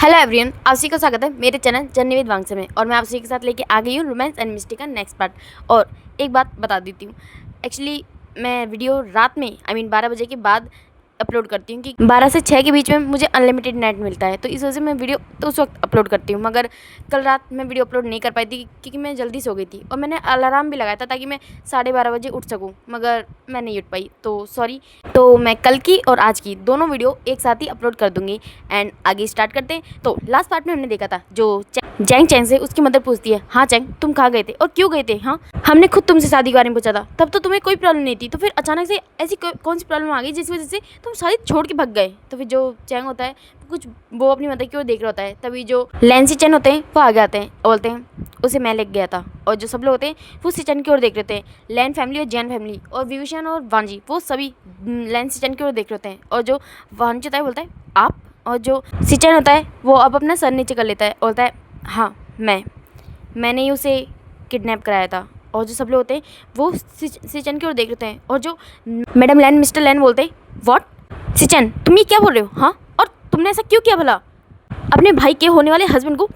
Hello everyone, आप सभी का स्वागत है मेरे चैनल जर्नी विद वांगसे में। और मैं आप सभी के साथ लेके आ गई हूँ रोमांस एंड मिस्ट्री का नेक्स्ट पार्ट। और एक बात बता देती हूँ, एक्चुअली मैं वीडियो रात में 12 बजे के बाद अपलोड करती हूँ कि 12 से 6 के बीच में मुझे अनलिमिटेड नेट मिलता है, तो इस वजह से मैं वीडियो तो उस वक्त अपलोड करती हूँ। मगर कल रात मैं वीडियो अपलोड नहीं कर पाई थी क्योंकि मैं जल्दी सो गई थी और मैंने अलार्म भी लगाया था ताकि मैं 12:30 बजे उठ सकूँ, मगर मैं नहीं उठ पाई, तो सॉरी। तो मैं कल की और आज की दोनों वीडियो एक साथ ही अपलोड कर दूँगी। एंड आगे स्टार्ट करते हैं। तो लास्ट पार्ट में हमने देखा था जो जैंग चैंग से उसकी मदर पूछती है, हाँ चैंग तुम कहाँ गए थे और क्यों गए थे, हाँ हमने खुद तुमसे शादी के बारे में पूछा था, तब तो तुम्हें कोई प्रॉब्लम नहीं थी, तो फिर अचानक से ऐसी कौन सी प्रॉब्लम आ गई जिस वजह से तुम शादी छोड़ के भाग गए। तो फिर जो चैंग होता है कुछ वो अपनी मदर की ओर देख रहा होता है, तभी जो लैंसी चैन होते हैं वो आगे आते हैं और बोलते हैं उसे मैं लेके गया था। और जो सब लोग होते हैं वो सिचन की ओर देख रहे थे, लैन फैमिली और जैन फैमिली और विभूषण और वांजी वो सभी लैन सिचन की ओर देख रहे होते हैं। और जो वांजी होता है बोलता है आप, और जो सिचन होता है वो अब अपना सर नीचे कर लेता है और बोलता है हाँ मैंने ही उसे किडनैप कराया था। और जो सब लोग होते हैं वो सिचन की ओर देख रहे हैं। और जो मैडम लैन मिस्टर लैन बोलते हैं व्हाट सिचन तुम ये क्या बोल रहे हो, हाँ और तुमने ऐसा क्यों किया भला, अपने भाई के होने वाले हस्बैंड को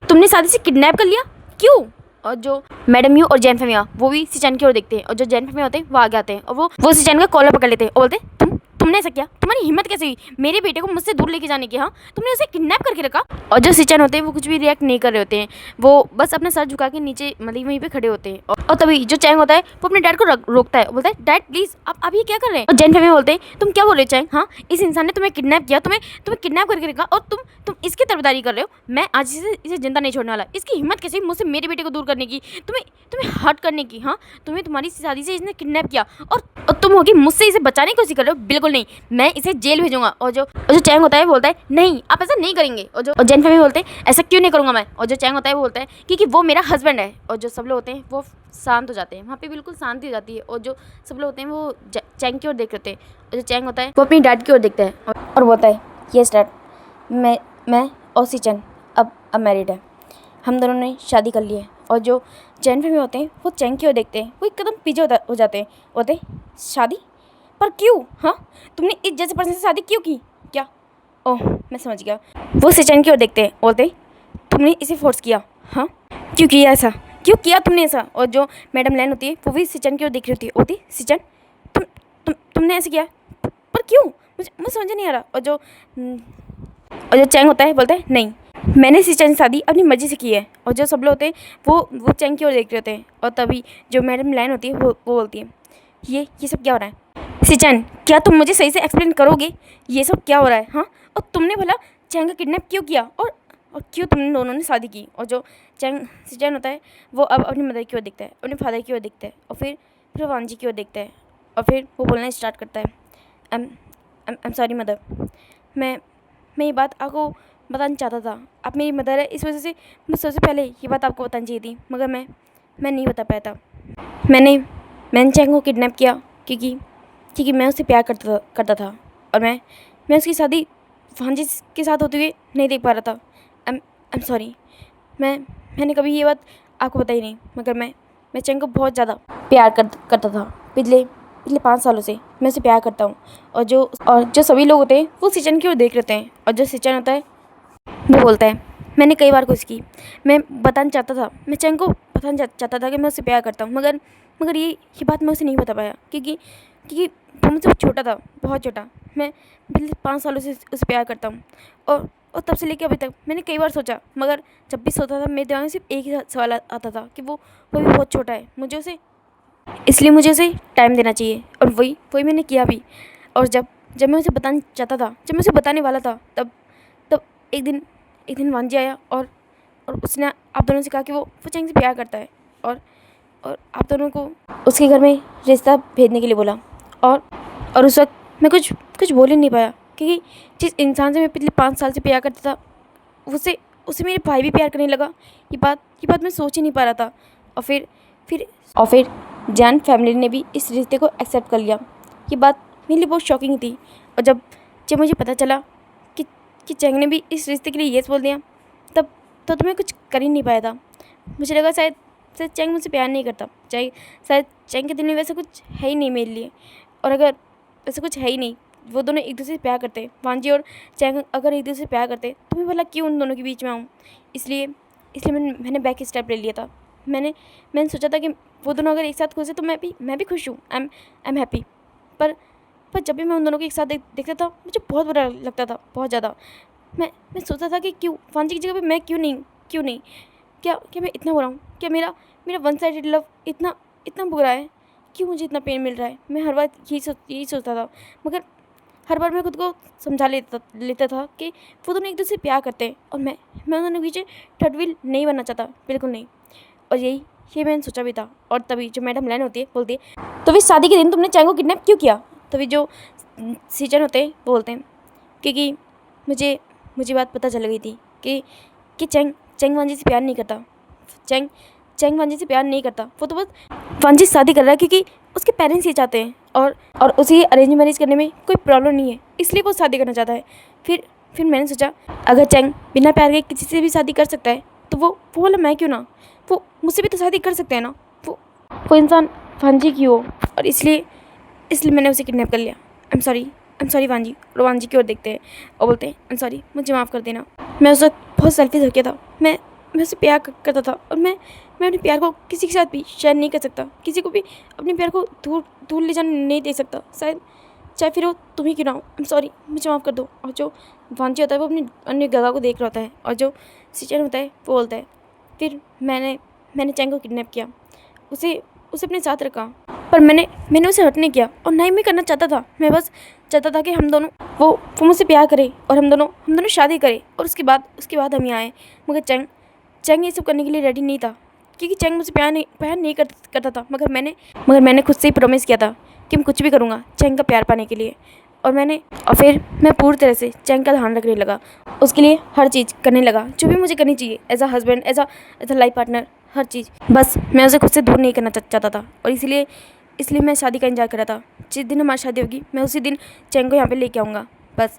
तुमने शादी से किडनैप कर लिया क्यों। और जो मैडम यू और जैन फैमिया वो भी सिचन की ओर देखते हैं और जो जैन फैमिया होते हैं वो आगे आते हैं और वो सिचन का कॉलर पकड़ लेते हैं और बोलते हैं तुमने ऐसा किया, तुम्हारी हिम्मत कैसे हुई मेरे बेटे को मुझसे दूर लेके जाने की, हाँ तुमने उसे किडनैप करके रखा। और जो सिचन होते हैं वो कुछ भी रिएक्ट नहीं कर रहे होते हैं, वो बस अपना सर झुका के नीचे मतलब वहीं पे खड़े होते हैं। और तभी जो चैंग होता है वो अपने डैड को रोकता है, बोलता है डैड प्लीज आप ये क्या कर रहे हैं। और जैन फैमिली बोलते हैं तुम क्या बोल रहे हो चैंग, हाँ इस इंसान ने तुम्हें किडनैप किया, तुम्हें किडनैप करके रखा और तुम इसकी तरफदारी कर रहे हो। मैं आज इसे जिंदा नहीं छोड़ने वाला, इसकी हिम्मत कैसे मुझसे मेरे बेटे को दूर करने की, तुम्हें हर्ट करने की, हाँ तुम्हें तुम्हारी शादी से इसने किडनैप किया और तुम होगी मुझसे इसे बचाने की कोशिश कर रहे हो, बिल्कुल नहीं, मैं इसे जेल भेजूंगा। और जो चैंग होता है बोलता है नहीं आप ऐसा नहीं करेंगे। और जैन फैमिली बोलते हैं ऐसा क्यों नहीं करूंगा मैं। और जो चैंग होता है वो बोलता है क्योंकि वो मेरा हस्बैंड है। और जो सब लोग होते हैं वो शांत हो जाते हैं, वहाँ पे बिल्कुल शांति हो जाती है। और जो सब लोग होते हैं वो चैंग की ओर देख रहे हैं और जो चैंग होता है वो अपनी डैड की ओर देखता है और बोलता है यस डैड मैं और सिचन अब मैरिड है, हम दोनों ने शादी कर ली है। और जो जैन फैमिली होते हैं वो चैंग की ओर देखते हैं, वो एक कदम पीछे हो जाते हैं, बोलते शादी पर क्यों, हाँ तुमने इस जैसे पर्सन से शादी क्यों की क्या। ओह मैं समझ गया। वो सिचन की ओर देखते हैं, बोलते तुमने इसे फोर्स किया, हाँ क्यों किया ऐसा, क्यों किया तुमने ऐसा। और जो मैडम लैन होती है वो भी सिचन की ओर देख रही होती है, बोलती सिचन तुमने ऐसे किया पर क्यों, मुझे समझ नहीं आ रहा। और जो चैंग होता है बोलता है नहीं मैंने सिचन शादी अपनी मर्जी से की है। और जो सब लोग होते हैं वो चैंग की ओर देख रहे होते हैं। और तभी जो मैडम लैन होती है वो बोलती है ये सब क्या हो रहा है सिचन, क्या तुम मुझे सही से एक्सप्लेन करोगे ये सब क्या हो रहा है, हाँ और तुमने भला चैंग का किडनैप क्यों किया और क्यों तुम दोनों ने शादी की। और जो सिचन होता है वो अब अपनी मदर की ओर देखता है, अपने फादर की ओर देखता है और फिर वांजी की ओर देखता है और फिर वो बोलना स्टार्ट करता है आई एम सॉरी मदर, मैं ये बात आपको बताना चाहता था, आप मेरी मदर है इस वजह से मुझे सबसे पहले ये बात आपको बतानी चाहिए थी, मगर मैं नहीं बता पाया था। मैंने चैंग को किडनैप किया क्योंकि मैं उससे प्यार करता था और मैं उसकी शादी वांजी के साथ होते हुए नहीं देख पा रहा था। आई एम सॉरी, मैंने कभी ये बात आपको बताई नहीं, मगर मैं चैंग को बहुत ज़्यादा प्यार करता था। पिछले 5 सालों से मैं उसे प्यार करता हूँ। और जो सभी लोग होते हैं वो सिचन की ओर देख रहते हैं। और जो सिचन होता है वो बोलता है मैंने कई बार कोशिश की, मैं बताना चाहता था, मैं चैंग को बताना चाहता था कि मैं उससे प्यार करता हूँ, मगर ये बात मैं उसे नहीं बता पाया क्योंकि वो मुझसे छोटा था, बहुत छोटा। मैं पिछले 5 सालों से उसे प्यार करता हूँ और तब से लेकर अभी तक मैंने कई बार सोचा, मगर जब भी सोचा था मेरे दिमाग में सिर्फ एक ही सवाल आता था कि वो भी बहुत छोटा है, इसलिए मुझे उसे टाइम देना चाहिए। और वही मैंने किया भी। और जब मैं उसे बताना चाहता था, जब मैं उसे बताने वाला था, तब एक दिन वांजी आया और उसने आप दोनों से कहा कि वो चैंग से प्यार करता है और आप दोनों को उसके घर में रिश्ता भेजने के लिए बोला। और उस वक्त मैं कुछ बोल ही नहीं पाया क्योंकि जिस इंसान से मैं पिछले 5 साल से प्यार करता था उसे मेरे भाई भी प्यार करने लगा। ये बात मैं सोच ही नहीं पा रहा था। और फिर जैन फैमिली ने भी इस रिश्ते को एक्सेप्ट कर लिया। ये बात मेरे लिए बहुत शॉकिंग थी। और जब मुझे पता चला कि चैंग ने भी इस रिश्ते के लिए येस बोल दिया, तब तो मैं कुछ कर ही नहीं पाया था। मुझे लगा शायद चैंग मुझसे प्यार नहीं करता, शायद चैंग के दिल में वैसा कुछ है ही नहीं मेरे लिए। और अगर ऐसा कुछ है ही नहीं वो दोनों एक दूसरे से प्यार करते, वांजी और चैंग अगर एक दूसरे से प्यार करते तो मैं भला क्यों उन दोनों के बीच में आऊँ। इसलिए इसलिए मैंने बैक स्टेप ले लिया था। मैंने सोचा था कि वो दोनों अगर एक साथ खुश है तो मैं भी खुश हूँ। I am happy. पर जब भी मैं उन दोनों को एक साथ देखता था मुझे बहुत बुरा लगता था, बहुत ज़्यादा। मैं सोचता था कि क्यों वांजी की जगह पे मैं क्यों नहीं। क्या मैं इतना बुरा हूँ? क्या मेरा मेरा वन साइडेड लव इतना इतना बुरा है? क्यों मुझे इतना पेन मिल रहा है? मैं हर बार यही सोचता था, मगर हर बार मैं खुद को समझा लेता था कि वो दोनों एक दूसरे से प्यार करते हैं और मैं उन दोनों के पीछे थर्ड व्हील नहीं बनना चाहता, बिल्कुल नहीं। और यही मैंने सोचा भी था। और तभी जो मैडम लैन होती है बोलती है, तो फिर शादी के दिन तुमने चैंग को किडनैप क्यों किया? तभी जो सीजन होते हैं वो बोलते हैं क्योंकि मुझे बात पता चल गई थी कि चैंग वांजी से प्यार नहीं करता। चैंग वांजी से प्यार नहीं करता, वो तो बस वांजी से शादी कर रहा है क्योंकि उसके पेरेंट्स ये चाहते हैं और उसे अरेंज मैरिज करने में कोई प्रॉब्लम नहीं है, इसलिए वो शादी करना चाहता है। फिर मैंने सोचा अगर चैंग बिना प्यार के किसी से भी शादी कर सकता है तो वो बोला मैं क्यों ना, वो मुझसे भी तो शादी कर सकते हैं ना। वो इंसान वांजी की हो और इसलिए मैंने उसे किडनैप कर लिया। आई एम सॉरी वांजी। और वांजी की ओर देखते हैं और बोलते हैं आई एम सॉरी, मुझे माफ़ कर देना। मैं उस वक्त बहुत सेल्फिश हो गया था। मैं उससे प्यार करता था और मैं अपने प्यार को किसी के साथ भी शेयर नहीं कर सकता, किसी को भी अपने प्यार को दूर ले जाने नहीं दे सकता, शायद चाहे फिर वो तुम ही क्यों ना हो। आई एम सॉरी, मुझे माफ़ कर दो। और जो वांजी होता है वो अपनी अन्य गगा को देख रहा होता है और जो सिचन होता है वो बोलता है फिर मैंने चैंग को किडनैप किया, उसे अपने साथ रखा, पर मैंने उसे हर्ट नहीं किया और ना ही मैं करना चाहता था। मैं बस चाहता था कि हम दोनों वो मुझसे प्यार करे और हम दोनों शादी करें और उसके बाद हम यहाँ आए। मगर चैंग ये सब करने के लिए रेडी नहीं था क्योंकि चैंग मुझसे प्यार नहीं करता था। मगर मैंने खुद से ही प्रॉमिस किया था कि मैं कुछ भी करूँगा चैंग का प्यार पाने के लिए। और फिर मैं पूरी तरह से चैंग का ध्यान रखने लगा, उसके लिए हर चीज़ करने लगा जो भी मुझे करनी चाहिए, as a husband, as a life partner, हर चीज़। बस मैं उसे खुद से दूर नहीं करना चाहता था और इसलिए मैं शादी का इंतजार कर रहा था। जिस दिन हमारी शादी होगी मैं उसी दिन चैंग को यहाँ पे लेके आऊँगा बस।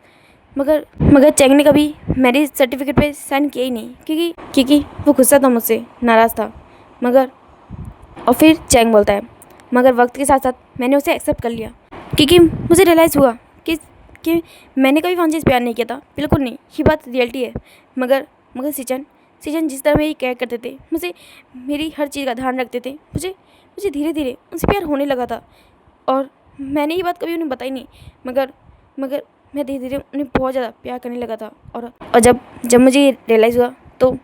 मगर चैंग ने कभी मैरिज सर्टिफिकेट पे साइन किया ही नहीं क्योंकि वो गुस्सा था मुझसे, नाराज़ था। और फिर चैंग बोलता है मगर वक्त के साथ साथ मैंने उसे एक्सेप्ट कर लिया क्योंकि मुझे रियलाइज़ हुआ कि मैंने कभी वांजी से प्यार नहीं किया था, बिल्कुल नहीं। ये बात रियलिटी है। मगर सीजन जिस तरह मेरी केयर करते थे, मुझे मेरी हर चीज़ का ध्यान रखते थे, मुझे धीरे धीरे उनसे प्यार होने लगा था। और मैंने ये बात कभी उन्हें बताई नहीं, मगर मैं धीरे धीरे उन्हें बहुत ज़्यादा प्यार करने लगा था। और जब मुझे रियलाइज़ हुआ तो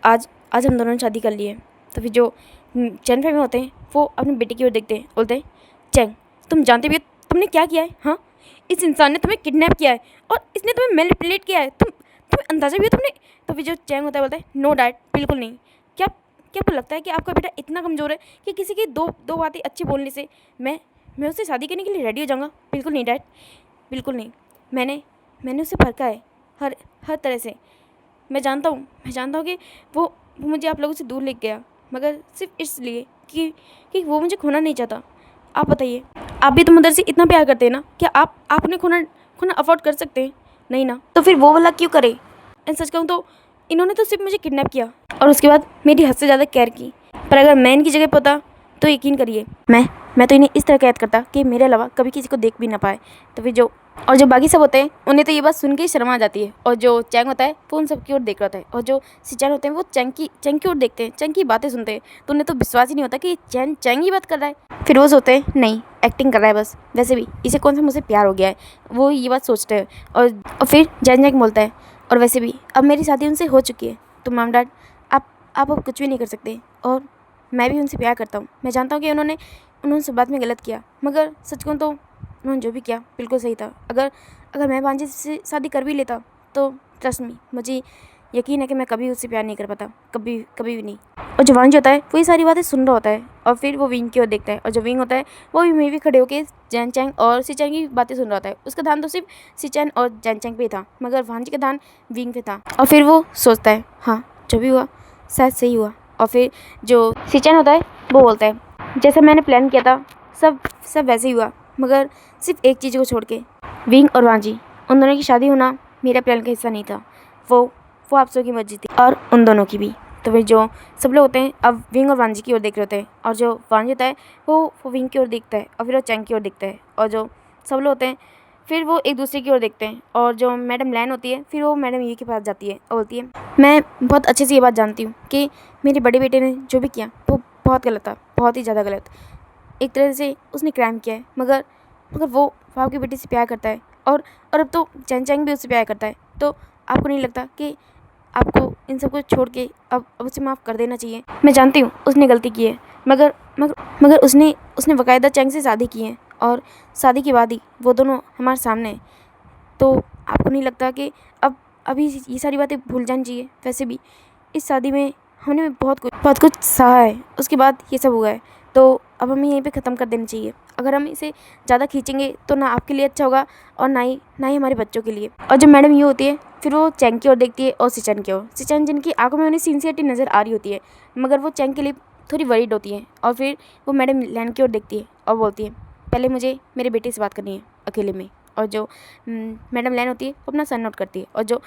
आज हम दोनों ने शादी कर ली है। तो फिर जो चैन फैमिली होते हैं वो अपने बेटे की ओर देखते हैं, बोलते हैं चैंग तुम जानते भी हो तुमने क्या किया है? हाँ, इस इंसान ने तुम्हें किडनैप किया है और इसने तुम्हें मैनिपुलेट किया है। तुम्हें अंदाज़ा भी हो तुमने? तो फिर जो चैंग होता है बोलता है नो डैड, बिल्कुल नहीं। क्या आपको लगता है कि आपका बेटा इतना कमज़ोर है कि किसी की दो बातें अच्छी बोलने से मैं उससे शादी करने के लिए रेडी हो जाऊँगा? बिल्कुल नहीं डैड, बिल्कुल नहीं। मैंने उसे परखा है हर तरह से। मैं जानता हूँ कि वो मुझे आप लोगों से दूर ले गया, मगर सिर्फ इसलिए कि वो मुझे खोना नहीं चाहता। आप बताइए, आप भी तो उधर से इतना प्यार करते हैं ना, क्या आप उन्हें खोना अफोर्ड कर सकते हैं? नहीं ना, तो फिर वो वाला क्यों करे? एंड सच कहूँ तो इन्होंने तो सिर्फ मुझे किडनैप किया और उसके बाद मेरी हद से ज़्यादा केयर की। पर अगर मैं इनकी जगह पर होता तो यकीन करिए मैं तो इन्हें इस तरह कैद करता कि मेरे अलावा कभी किसी को देख भी ना पाए। तो फिर जो बाकी सब होते हैं उन्हें तो ये बात सुन के ही शर्म आ जाती है। और जो चैंग होता है वो उन सब की ओर देख रहा होता है और जो सिचान होते हैं वो चैंग की ओर देखते हैं, चैंग की बातें सुनते हैं। तो उन्हें तो विश्वास ही नहीं होता कि चैंग ही बात कर रहा है। फिर वो सोचते हैं नहीं, एक्टिंग कर रहा है बस, वैसे भी इसे कौन सा मुझसे प्यार हो गया है, वो ये बात सोचते हैं। और फिर जैंग बोलता है और वैसे भी अब मेरी शादी उनसे हो चुकी है, तो मॉम डैड आप अब कुछ भी नहीं कर सकते। और मैं भी उनसे प्यार करता हूँ। मैं जानता हूँ कि उन्होंने सब बात में गलत किया, मगर सच कहूँ तो उन्होंने जो भी किया बिल्कुल सही था। अगर मैं वांजी से शादी कर भी लेता तो ट्रस्ट मी, मुझे यकीन है कि मैं कभी उससे प्यार नहीं कर पाता, कभी भी नहीं। और जो वांजी होता है वो ये सारी बातें सुन रहा होता है और फिर वो विंग की ओर देखता है और जो विंग होता है वो भी मैं भी खड़े होकर जैन चैंग और सी चैंग की बातें सुन रहा होता है। उसका ध्यान तो सिर्फ सी चैंग और जैन चैंग पे था, मगर वांजी का ध्यान विंग पे था। और फिर वो सोचता है हाँ, जो भी हुआ शायद सही हुआ। और फिर जो सी चैंग होता है वो बोलता है जैसे मैंने प्लान किया था सब वैसे ही हुआ, मगर सिर्फ एक चीज़ को छोड़ के, विंग और वांजी उन दोनों की शादी होना मेरा प्लान का हिस्सा नहीं था। वो आप सबकी की मर्जी थी और उन दोनों की भी। तो फिर जो सब लोग होते हैं अब विंग और वांजी की ओर देख रहे होते हैं और जो वांजी होता है वो विंग की ओर देखता है और फिर वो चैंग की ओर देखता है। और जो सब लोग होते हैं फिर वो एक दूसरे की ओर देखते हैं और जो मैडम लैन होती है फिर वो मैडम यू के पास जाती है और बोलती है, मैं बहुत अच्छे से ये बात जानती हूँ कि मेरे बड़े बेटे ने जो भी किया वो बहुत गलत था, बहुत ही ज़्यादा गलत। एक तरह से उसने क्राइम किया है, मगर मगर वो आपकी बेटी से प्यार करता है और अब तो चैंग चैंग भी उससे प्यार करता है। तो आपको नहीं लगता कि आपको इन सब को छोड़ के अब उसे माफ़ कर देना चाहिए? मैं जानती हूँ उसने गलती की है, मगर मगर मगर उसने उसने बाकायदा चैंग से शादी की है और शादी के बाद ही वो दोनों हमारे सामने हैं। तो आपको नहीं लगता कि अब अभी ये सारी बातें भूल जानी चाहिए? वैसे भी इस शादी में हमने बहुत कुछ सहा है, उसके बाद ये सब हुआ है, तो अब हमें यहीं पे ख़त्म कर देना चाहिए। अगर हम इसे ज़्यादा खींचेंगे तो ना आपके लिए अच्छा होगा और ना ही हमारे बच्चों के लिए। और जब मैडम ये होती है फिर वो चैंग की ओर देखती है और सिचन की ओर। सिचन जिनकी आंखों में उन्हें सिंसियरिटी नज़र आ रही होती है, मगर वो चैंग के लिए थोड़ी वरीड होती है। और फिर वो मैडम लैन की ओर देखती है और बोलती है, पहले मुझे मेरे बेटे से बात करनी है अकेले में। और जो मैडम लैन होती है वो अपना सर नोट करती है और जो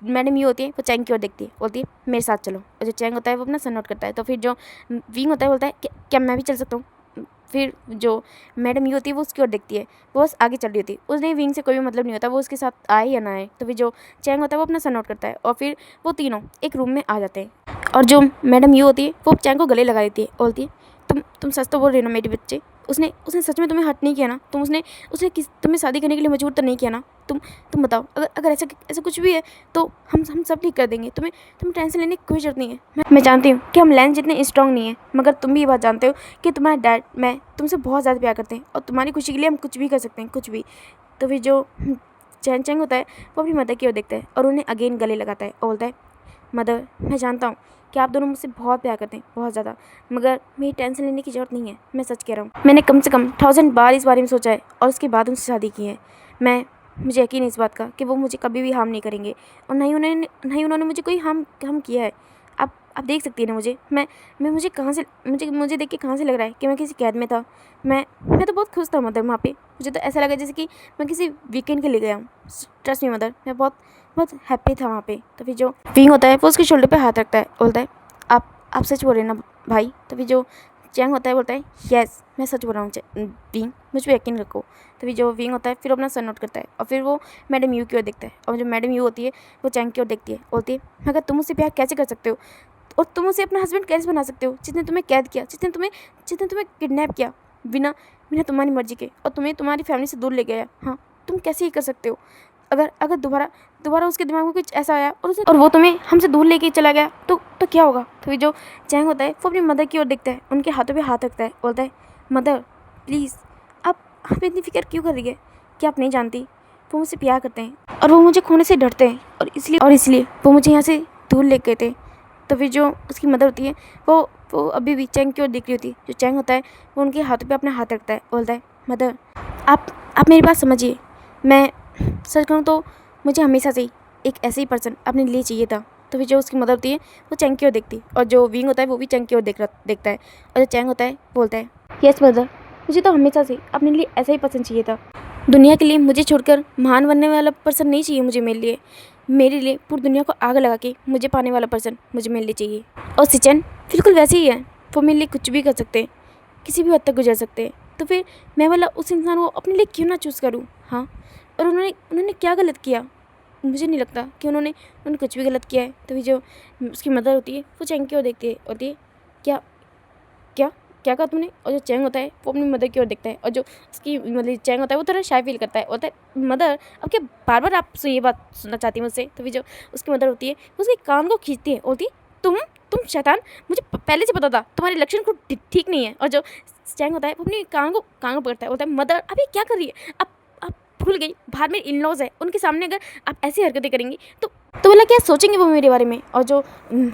मैडम यू होती है वो चैंग की ओर देखती है, बोलती है मेरे साथ चलो। और जो चैंग होता है वो अपना सर नोट करता है। तो फिर जो विंग होता है बोलता है क्या मैं भी चल सकता हूँ? फिर जो मैडम यू होती है वो उसकी ओर देखती है, वो बस आगे चल रही होती है, उसने विंग से कोई भी मतलब नहीं होता, वो उसके साथ आए या ना आए। तो फिर जो चैंग होता है वो अपना सर नोट करता है और फिर वो तीनों एक रूम में आ जाते हैं। और जो मैडम यू होती है वो चैंग को गले लगा देती है, बोलती है तुम सच तो बोल रहे हो ना मेरे बच्चे? उसने उसने सच में तुम्हें हर्ट नहीं किया ना? उसने तुम्हें शादी करने के लिए मजबूर तो नहीं किया ना? तुम बताओ, अगर अगर ऐसा कुछ भी है तो हम सब ठीक कर देंगे। तुम्हें टेंशन लेने की कोई ज़रूरत नहीं है। मैं जानती हूँ कि हम लैन जितने स्ट्रांग नहीं है, मगर तुम भी ये बात जानते हो कि तुम्हारे डैड मैं तुमसे बहुत ज़्यादा प्यार करते हैं और तुम्हारी खुशी के लिए हम कुछ भी कर सकते हैं, कुछ भी। तो फिर जो चैंग चैंग होता है वो अपनी मदर की ओर देखता है और उन्हें अगेन गले लगाता है और बोलता है, मदर मैं जानता हूँ कि आप दोनों मुझसे बहुत प्यार करते हैं, बहुत ज़्यादा, मगर मेरी टेंशन लेने की ज़रूरत नहीं है। मैं सच कह रहा हूँ, मैंने कम से कम 1000 बार इस बारे में सोचा है और उसके बाद उनसे शादी की है। मुझे यकीन है इस बात का कि वो मुझे कभी भी हार्म नहीं करेंगे और ना ही उन्होंने मुझे कोई हार्म किया है। आप देख सकती हैं ना मुझे, मैं मुझे देख के कहाँ से लग रहा है कि मैं किसी कैद में था? मैं तो बहुत खुश था मदर वहाँ पे। मुझे तो ऐसा लगा जैसे कि मैं किसी वीकेंड के लिए गया हूँ। ट्रस्ट मी मदर, मैं बहुत बहुत हैप्पी था वहाँ पे। तो फिर जो विंग होता है वो उसके शोल्डर पे हाथ रखता है, बोलता है आप सच बोल रहे हैं ना भाई? तो फिर जो चैंग होता है बोलता है, यस मैं सच बोल रहा हूँ विंग, मुझ पर यकीन रखो। तो फिर जो विंग होता है फिर अपना सर नोट करता है और फिर वो मैडम यू की ओर देखता है और जो मैडम यू होती है वो चैंग की ओर देखती है, बोलती है मगर तुम उससे प्यार कैसे कर सकते हो और तुम उसे अपना हस्बैंड कैसे बना सकते हो, जिसने तुम्हें कैद किया, जिसने तुम्हें किडनैप किया बिना बिना तुम्हारी मर्जी के और तुम्हें तुम्हारी फैमिली से दूर ले गया? हाँ, तुम कैसे ये कर सकते हो? अगर अगर दोबारा उसके दिमाग में कुछ ऐसा आया और वो तुम्हें हमसे दूर लेके चला गया तो क्या होगा? तो ये जो चैंग होता है वो अपनी मदर की ओर देखता है, उनके हाथों पे हाथ रखता है, बोलता है मदर प्लीज़ आप इतनी फिक्र क्यों कर रही है? क्या आप नहीं जानती वो मुझसे प्यार करते हैं और वो मुझे खोने से डरते हैं और इसलिए वो मुझे यहाँ से दूर ले गए थे। तो फिर जो उसकी मदर होती है वो अभी भी चैंग की ओर देख रही होती है। जो चैंग होता है वो उनके हाथों पे अपना हाथ रखता है, बोलता है मदर आप मेरी बात समझिए। मैं सच कहूँ तो मुझे हमेशा से ही एक ऐसे ही पर्सन अपने लिए चाहिए था। तो फिर जो उसकी मदर होती है वो चैंग की ओर देखती है और जो विंग होता है वो भी चैंग की ओर देखता है और जो चैंग होता है बोलता है, यस मदर, मुझे तो हमेशा से अपने लिए ऐसा ही पर्सन चाहिए था। दुनिया के लिए मुझे छोड़कर महान बनने वाला पर्सन नहीं चाहिए मुझे मेरे लिए पूरी दुनिया को आग लगा के मुझे पाने वाला पर्सन मुझे मेरे लिए चाहिए। और सिचन बिल्कुल वैसे ही है, वो मेरे लिए कुछ भी कर सकते हैं, किसी भी हद तक गुजर सकते हैं। तो फिर मैं वाला उस इंसान को अपने लिए क्यों ना चूज़ करूँ? हाँ, और उन्होंने क्या गलत किया? मुझे नहीं लगता कि उन्होंने कुछ भी गलत किया है। तो फिर जो उसकी मदर होती है वो चैंग की ओर देखती है, होती है क्या क्या क्या कहा तुमने? और जो चैंग होता है वो अपनी मदर की ओर देखता है और जो उसकी मतलब चैंग होता है वो थोड़ा शाय फील करता है, बोलता है मदर अब क्या बार बार आप ये बात सुनना चाहती है मुझसे? तो फिर जो उसकी मदर होती है वो उसके कान को खींचती है, बोलती है तुम शैतान, मुझे पहले से पता था तुम्हारे लक्षण को ठीक नहीं है। और जो चैंग होता है वो अपनी कान को पकड़ता है, बोलता है मदर अभी क्या कर रही है? आप भूल गई बाहर मेरे इन लॉज है, उनके सामने अगर आप ऐसी हरकतें करेंगी तो बोला क्या सोचेंगे वो मेरे बारे में? और जो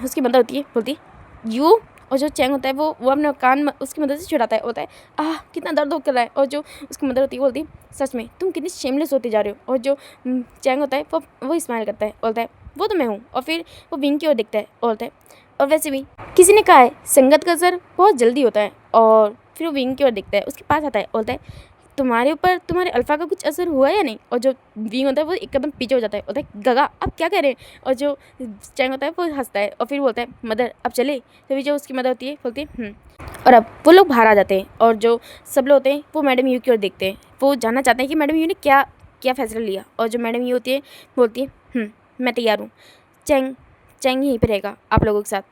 उसकी मदर होती है बोलती है यू। और जो चैंग होता है वो अपना कान उसकी मदद से छुड़ाता है, होता है कितना दर्द कर रहा है। और जो उसकी मदर होती है बोलती है सच में तुम कितनी शेमलेस होते जा रहे हो। और जो चैंग होता है वो स्माइल करता है, बोलता है वो तो मैं हूँ। और फिर वो विंग की ओर देखता है, बोलता है और वैसे भी किसी ने कहा है संगत का असर बहुत जल्दी होता है। और फिर वो विंग की ओर देखता है, उसके पास आता है, बोलता है तुम्हारे ऊपर तुम्हारे अल्फ़ा का कुछ असर हुआ या नहीं? और जो विंग होता है वो एकदम पीछे हो जाता है, बोलता है गगा आप क्या कह रहे हैं? और जो चैंग होता है वो हंसता है और फिर बोलता है मदर अब चले। तो फिर जो उसकी मदर होती है बोलती है और अब वो लोग बाहर आ जाते हैं और जो सब लोग होते हैं वो मैडम यू की ओर देखते हैं। वो जानना चाहते हैं कि मैडम यू ने क्या क्या फ़ैसला लिया। और जो मैडम ये होती है बोलती है मैं तैयार हूँ, चैंग चैंग यहीं पे रहेगा आप लोगों के साथ,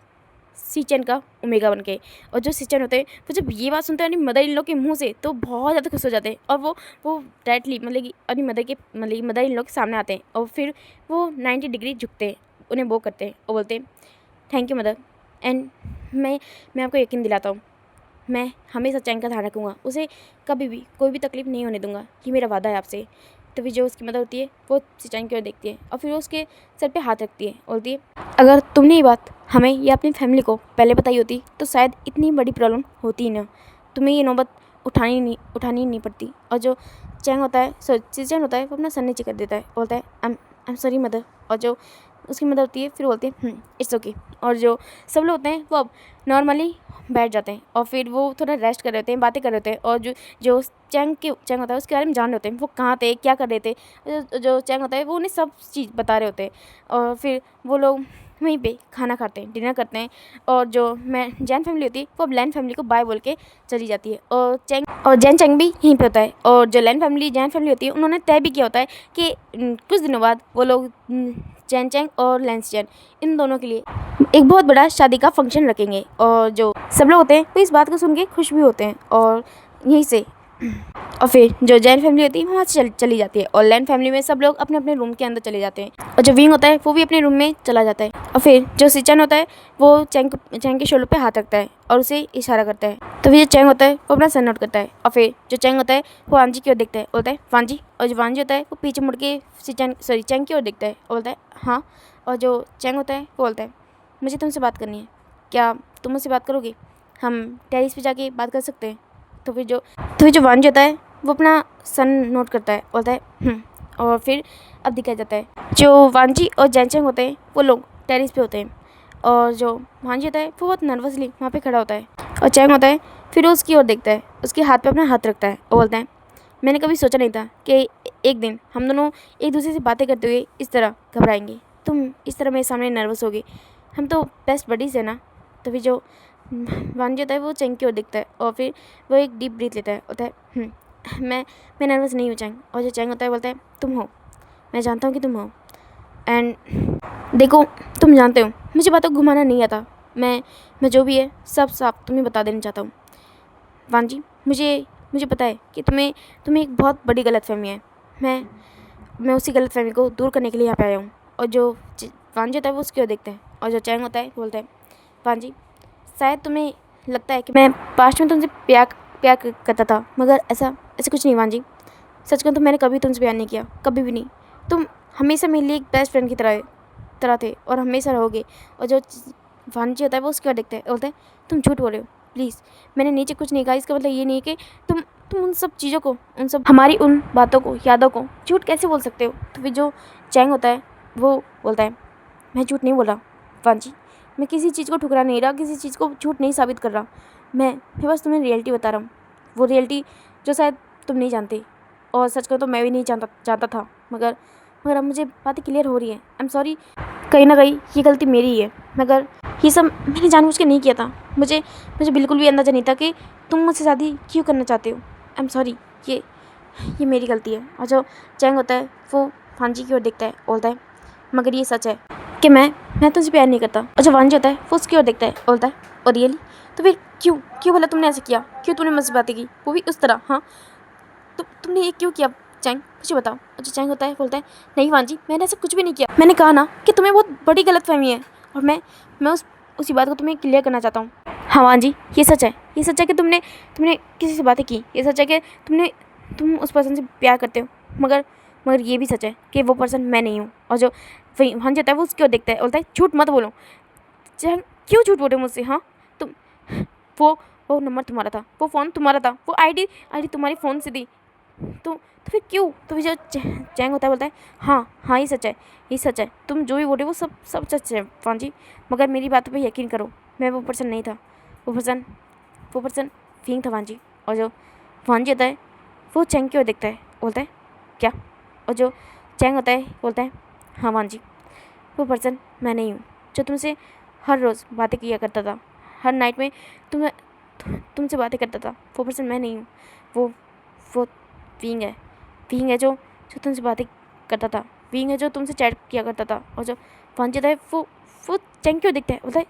सीचन का ओमेगा बन के। और जो सीचन होते हैं वो जब ये बात सुनते हैं अपनी मदर इन लॉ के मुंह से तो बहुत ज़्यादा खुश हो जाते हैं, और वो डायरेक्टली मतलब कि अपनी मदर इन लॉ के सामने आते हैं, और फिर वो 90 डिग्री झुकते हैं, उन्हें वो करते हैं और बोलते हैं थैंक यू मदर, एंड मैं आपको यकीन दिलाता हूँ मैं हमेशा चैंग का ध्यान रखूँगा, उसे कभी भी कोई भी तकलीफ़ नहीं होने दूंगा, ये मेरा वादा है आपसे। तो फिर जो उसकी मदर होती है वो चैंग की ओर देखती है और फिर वो उसके सर पे हाथ रखती है, बोलती है अगर तुमने ये बात हमें या अपनी फैमिली को पहले बताई होती तो शायद इतनी बड़ी प्रॉब्लम होती ही ना, तुम्हें ये नौबत उठानी ही नहीं पड़ती। और जो चैंग होता है चैंग होता है वो अपना सर नीचे कर देता है, बोलता है आई एम सॉरी मदर। और जो उसकी मदर होती है फिर बोलती है इट्स ओके। और जो सब लोग होते हैं वो अब नॉर्मली बैठ जाते हैं और फिर वो थोड़ा रेस्ट कर रहे होते हैं, बातें कर रहे होते हैं, और जो चैंग होता है उसके बारे में जान रहे होते हैं, वो कहाँ थे क्या कर रहे थे। जो चैंग होता है वो उन्हें सब चीज़ बता रहे होते हैं, और फिर वो लोग वहीं पे खाना खाते हैं, डिनर करते हैं। और जो मैं जैन फैमिली होती है वो अब लैन फैमिली को बाय बोल के चली जाती है, और जैन चैंग भी यहीं पे होता है। और जो जैन फैमिली होती है उन्होंने तय भी किया होता है कि कुछ दिनों बाद वो लोग जैन चैंग और लैंस चैन इन दोनों के लिए एक बहुत बड़ा शादी का फंक्शन रखेंगे। और जो सब लोग होते हैं वो इस बात को सुन के खुश भी होते हैं, और यहीं से और फिर जो जैन फैमिली होती है वहाँ से चली जाती है, और लैन फैमिली में सब लोग अपने अपने रूम के अंदर चले जाते हैं, और जो विंग होता है वो भी अपने रूम में चला जाता है। और फिर जो सिचन होता है वो चैंग के शोल्डर पे हाथ रखता है और उसे इशारा करता है। तो फिर जो चैंग होता है वो अपना सर नोट करता है, और फिर जो चैंग होता है वो वांजी की ओर देखता है, बोलता है वांजी। और जो वांजी होता है वो पीछे मुड़ के चैंग की ओर देखता है और बोलता है हाँ। और जो चैंग होता है वो बोलता है मुझे तुमसे बात करनी है, क्या तुम मुझसे बात करोगे, हम टेरिस पे जाके बात कर सकते हैं। तो फिर जो वांजी होता है वो अपना सन नोट करता है, बोलता है और फिर अब दिखाया जाता है जो वांजी और जैनचैंग होते हैं वो लोग टेरिस पे होते हैं, और जो वांजी होता है वो बहुत नर्वसली वहाँ पे खड़ा होता है, और चैंग होता है फिर वो उसकी ओर देखता है, उसके हाथ पे अपना हाथ रखता है और बोलता है मैंने कभी सोचा नहीं था कि एक दिन हम दोनों एक दूसरे से बातें करते हुए इस तरह घबराएंगे, तुम इस तरह मेरे सामने नर्वस होगी, हम तो बेस्ट बडीज है ना। तो फिर जो वांजी होता है वो चैंग की ओर देखता है और फिर वो एक डीप ब्रीथ लेता है, होता है मैं नर्वस नहीं हूँ चैंग। और जो चैंग होता है बोलता है तुम हो, मैं जानता हूँ कि तुम हो, एंड देखो तुम जानते हो मुझे बातों को घुमाना नहीं आता, मैं जो भी है सब साफ तुम्हें बता देना चाहता हूँ। वांजी मुझे पता है कि तुम्हें एक बहुत बड़ी गलतफहमी है, मैं उसी गलतफहमी को दूर करने के लिए यहाँ पे आया हूँ। और जो वांजी होता है वो उसकी ओर देखता है, और जो चैंग होता है बोलता है वांजी शायद तुम्हें लगता है कि मैं पास्ट में तुमसे प्यार करता था, मगर ऐसा कुछ नहीं वांजी, सच कहूँ तो मैंने कभी तुमसे प्यार नहीं किया, कभी भी नहीं। तुम हमेशा मेरे लिए एक बेस्ट फ्रेंड की तरह थे और हमेशा रहोगे। और जो वांजी होता है वो उसकी ओर देखता है, बोलता है तुम झूठ बोल रहे हो, प्लीज़ मैंने नीचे कुछ नहीं कहा, इसका मतलब ये नहीं है कि तुम उन सब चीज़ों को हमारी उन बातों को यादों को झूठ कैसे बोल सकते हो। तो फिर जो चैंग होता है वो बोलता है मैं झूठ नहीं बोल रहा वांजी, मैं किसी चीज़ को ठुकरा नहीं रहा, किसी चीज़ को झूठ नहीं साबित कर रहा, मैं बस तुम्हें रियलिटी बता रहा हूँ, वो रियलिटी जो शायद तुम नहीं जानते। और सच कहूँ तो मैं भी नहीं जानता था, मगर अब मुझे बातें क्लियर हो रही है। आई एम सॉरी, कहीं ना कहीं ये गलती मेरी ही है, मगर ये सब मैंने जानबूझ के नहीं किया था, मुझे बिल्कुल भी अंदाज़ा नहीं था कि तुम मुझसे शादी क्यों करना चाहते हो। आई एम सॉरी, ये मेरी गलती है। और जो चैंग होता है वो वांजी की ओर देखता है, बोलता है मगर ये सच है कि मैं तुझसे प्यार नहीं करता। और जो वांजी होता है वो उसकी ओर देखता है, बोलता है और रियली, तो फिर क्यों भला तुमने ऐसा किया, क्यों तुमने मुझसे बातें की, वो भी उस तरह। हाँ तुमने ये क्यों किया चैंग, मुझे बताओ। और जो चैंग होता है बोलता है नहीं वांजी, मैंने ऐसा कुछ भी नहीं किया, मैंने कहा ना कि तुम्हें बहुत बड़ी गलतफहमी है, और मैं उसी बात को तुम्हें क्लियर करना चाहता हूँ। हाँ वांजी, ये सच है कि तुमने किसी से बातें की, ये सच है कि तुम उस पर्सन से प्यार करते हो, मगर ये भी सच है कि वो पर्सन मैं नहीं हूँ। और जो वांजी होता है वो उसकी ओर देखता है, बोलता है झूठ मत बोलो चैंग, क्यों झूठ बोल रहे हो मुझसे। हाँ तुम वो नंबर तुम्हारा था, वो फ़ोन तुम्हारा था, वो आईडी तुम्हारी फ़ोन से दी, तो फिर क्यों। तो फिर जो चैंग होता है बोलता है हाँ ये सच है, तुम जो भी बोले वो सब सच है वांजी, मगर मेरी बातों पे यकीन करो, मैं वो पर्सन नहीं था, वो पर्सन फींग था वांजी। और जो वांजी होता है वो चैंग की ओर देखता है, बोलता है क्या। और जो चैंग होता है बोलता है हाँ वांजी, वो पर्सन मैं नहीं हूँ जो तुमसे हर रोज़ बातें किया करता था, हर नाइट में तुमसे बातें करता था, वो पर्सन मैं नहीं हूँ, वो फींग है जो जो तुमसे बातें करता था, विंग है जो तुमसे चैट किया करता था, और जो वांजी होता है वो चैंग क्यों दिखता है, बोलता है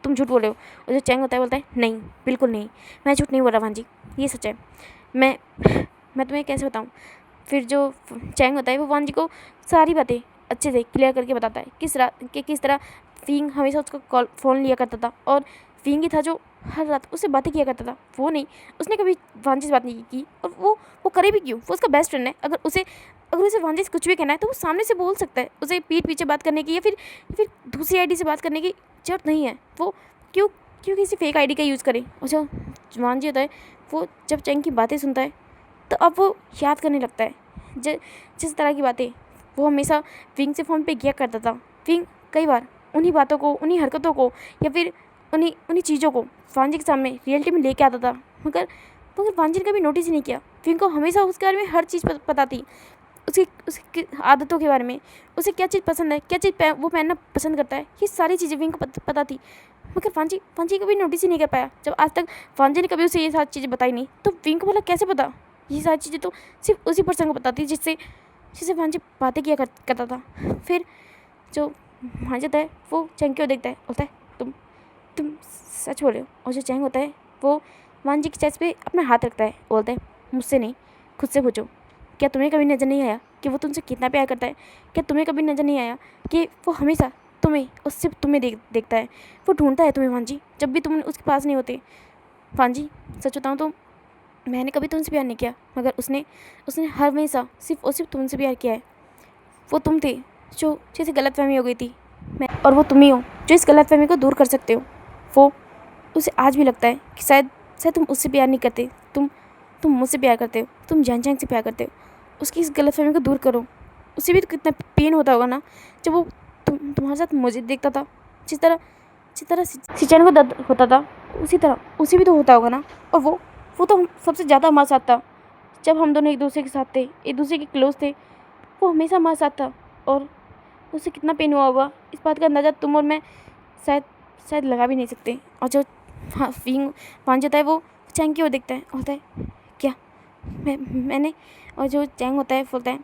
तुम झूठ बोल रहे हो। और जो चैंग होता है बोलता है नहीं, बिल्कुल नहीं, मैं झूठ नहीं बोल रहा वांजी, ये सच है। मैं मैं तुम्हें कैसे बताऊँ। फिर जो चैंग होता है वो वांजी को सारी बातें अच्छे से क्लियर करके बताता है किस तरह विंग हमेशा उसका कॉल फ़ोन लिया करता था, और विंग ही था जो हर रात उससे बातें किया करता था। वो नहीं, उसने कभी वांजी से बात नहीं की, और वो करे भी क्यों, वो उसका बेस्ट फ्रेंड है। अगर उसे वांजी से कुछ भी कहना है तो वो सामने से बोल सकता है, उसे पीठ पीछे बात करने की या फिर दूसरी आईडी से बात करने की जरूरत नहीं है। वो क्यों क्यों किसी फेक आईडी का यूज़ करे। और जो वांजी होता है वो जब चैंग की बातें सुनता है तो अब वो याद करने लगता है जिस तरह की बातें वो हमेशा विंग से फ़ोन पे किया करता था। विंग कई बार उन्हीं बातों को, उन्हीं हरकतों को, या फिर उन्हीं चीज़ों को वांजी के सामने रियलिटी में लेके आता था, मगर वांजी ने कभी नोटिस ही नहीं किया। विंग को हमेशा उसके बारे में हर चीज़ पता थी, उसकी आदतों के बारे में, उसे क्या चीज़ पसंद है, क्या चीज़ वो पहनना पसंद करता है, ये सारी चीज़ें विंग को पता थी। मगर वांजी कभी नोटिस ही नहीं कर पाया। जब आज तक वांजी ने कभी उसे ये सारी चीज़ें बताई नहीं, तो विंग को भला कैसे पता। ये सारी चीज़ें तो सिर्फ उसी पर्सन को पता थी जिससे वांजी बातें किया करता था। फिर जो वांजी होता है वो चैंग को देखता है, बोलता है तुम सच बोल रहे हो। और जो चैंग होता है वो वांजी की चेस्ट पे अपना हाथ रखता है, बोलता है मुझसे नहीं, खुद से पूछो, क्या तुम्हें कभी नज़र नहीं आया कि वो तुमसे कितना प्यार करता है। क्या तुम्हें कभी नज़र नहीं आया कि वो हमेशा तुम्हें और सिर्फ तुम्हें देखता है, वो ढूंढता है तुम्हें वांजी, जब भी तुम उसके पास नहीं होते। वांजी सच बताऊँ तो मैंने कभी तुमसे प्यार नहीं किया, मगर उसने हर हमेशा सिर्फ और सिर्फ तुमसे प्यार किया है। वो तुम थे जो जैसे गलतफहमी हो गई थी, और वो तुम ही हो जो इस गलतफहमी को दूर कर सकते हो। वो उसे आज भी लगता है कि शायद तुम उससे प्यार नहीं करते, तुम मुझसे प्यार करते हो, तुम जैंग से प्यार करते हो। उसकी इस गलतफहमी को दूर करो। उसे भी तो कितना पेन होता होगा ना जब वो तुम्हारे साथ मुझे देखता था। जिस तरह सिचन को दर्द होता था उसी तरह उसे भी तो होता होगा ना। और वो तो सबसे ज़्यादा हमारे साथ था। जब हम दोनों एक दूसरे के साथ थे, एक दूसरे के क्लोज थे, वो हमेशा हमारे साथ था। और उसे कितना पेन हुआ होगा, इस बात का अंदाज़ा तुम और मैं शायद लगा भी नहीं सकते। और जो विंग वांजी होता है वो चैंग की ओर देखता है, होता है क्या मैंने। और जो चैंग होता है बोलता है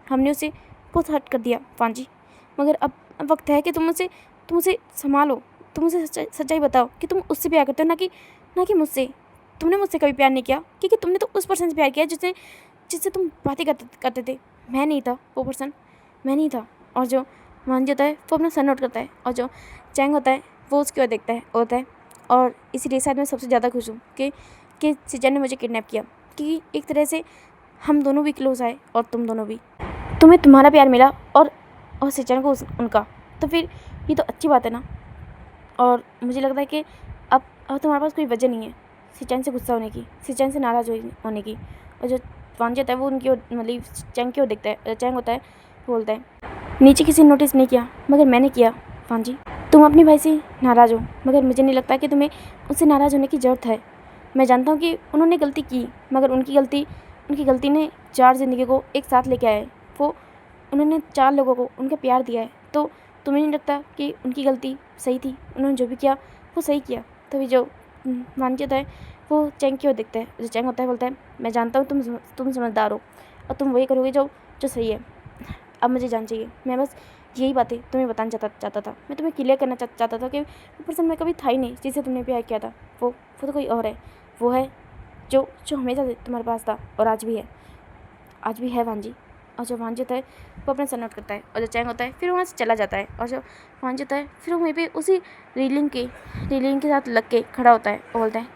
हमने उसे बहुत हर्ट कर दिया वांजी, मगर अब वक्त है कि तुम उसे संभालो। तुम उसे सच्चाई बताओ कि तुम उससे प्यार करते हो, ना कि मुझसे। तुमने मुझसे कभी प्यार नहीं किया, क्योंकि तुमने तो उस पर्सन से प्यार किया जिससे तुम बातें करते थे। मैं नहीं था वो पर्सन, मैं नहीं था। और जो वांजी होता है वो अपना सर नोट करता है, और जो चैंग होता है वो उसकी ओर देखता है, होता है। और इसीलिए शायद मैं सबसे ज़्यादा खुश हूँ कि सिचन ने मुझे किडनैप किया, क्योंकि एक तरह से हम दोनों भी क्लोज आए, और तुम दोनों भी, तुम्हें तुम्हारा प्यार मिला और सिचन को उनका। तो फिर ये तो अच्छी बात है ना। और मुझे लगता है कि अब तुम्हारे पास कोई वजह नहीं है सिचन से गुस्सा होने की, सिचन से नाराज़ होने की। और जो वांजी होता है वो उनकी ओर, मतलब चैंग की ओर देखता है। चैंग होता है बोलता है नीचे किसी ने नोटिस नहीं किया, मगर मैंने किया वांजी। तुम अपने भाई से नाराज़ हो, मगर मुझे नहीं लगता कि तुम्हें उससे नाराज़ होने की ज़रूरत है। मैं जानता हूँ कि उन्होंने गलती की, मगर उनकी गलती ने 4 ज़िंदगी को एक साथ लेके आए। उन्होंने 4 लोगों को उनका प्यार दिया है। तो तुम्हें नहीं लगता कि उनकी गलती सही थी, उन्होंने जो भी किया वो सही किया। तभी जो वांजी होता है वो चैंग की ओर देखता है। जो चैंग होता है बोलता है मैं जानता हूँ तुम समझदार हो, और तुम वही करोगे जो सही है। अब मुझे जान चाहिए, मैं बस यही बातें तुम्हें बताना चाहता था। मैं तुम्हें क्लियर करना चाहता था कि वो पर्सन मैं कभी था ही नहीं जिससे तुमने प्यार किया था। वो तो कोई और है। वो है जो हमेशा से तुम्हारे पास था, और आज भी है वांजी। और जो वांजी होता है वो अपना सर नोट करता है, और जो चैंग होता है फिर वहाँ से चला जाता है। और जो वांजी होता है फिर वहीं पे उसी रीलिंग के साथ लग के खड़ा होता है, और बोलता है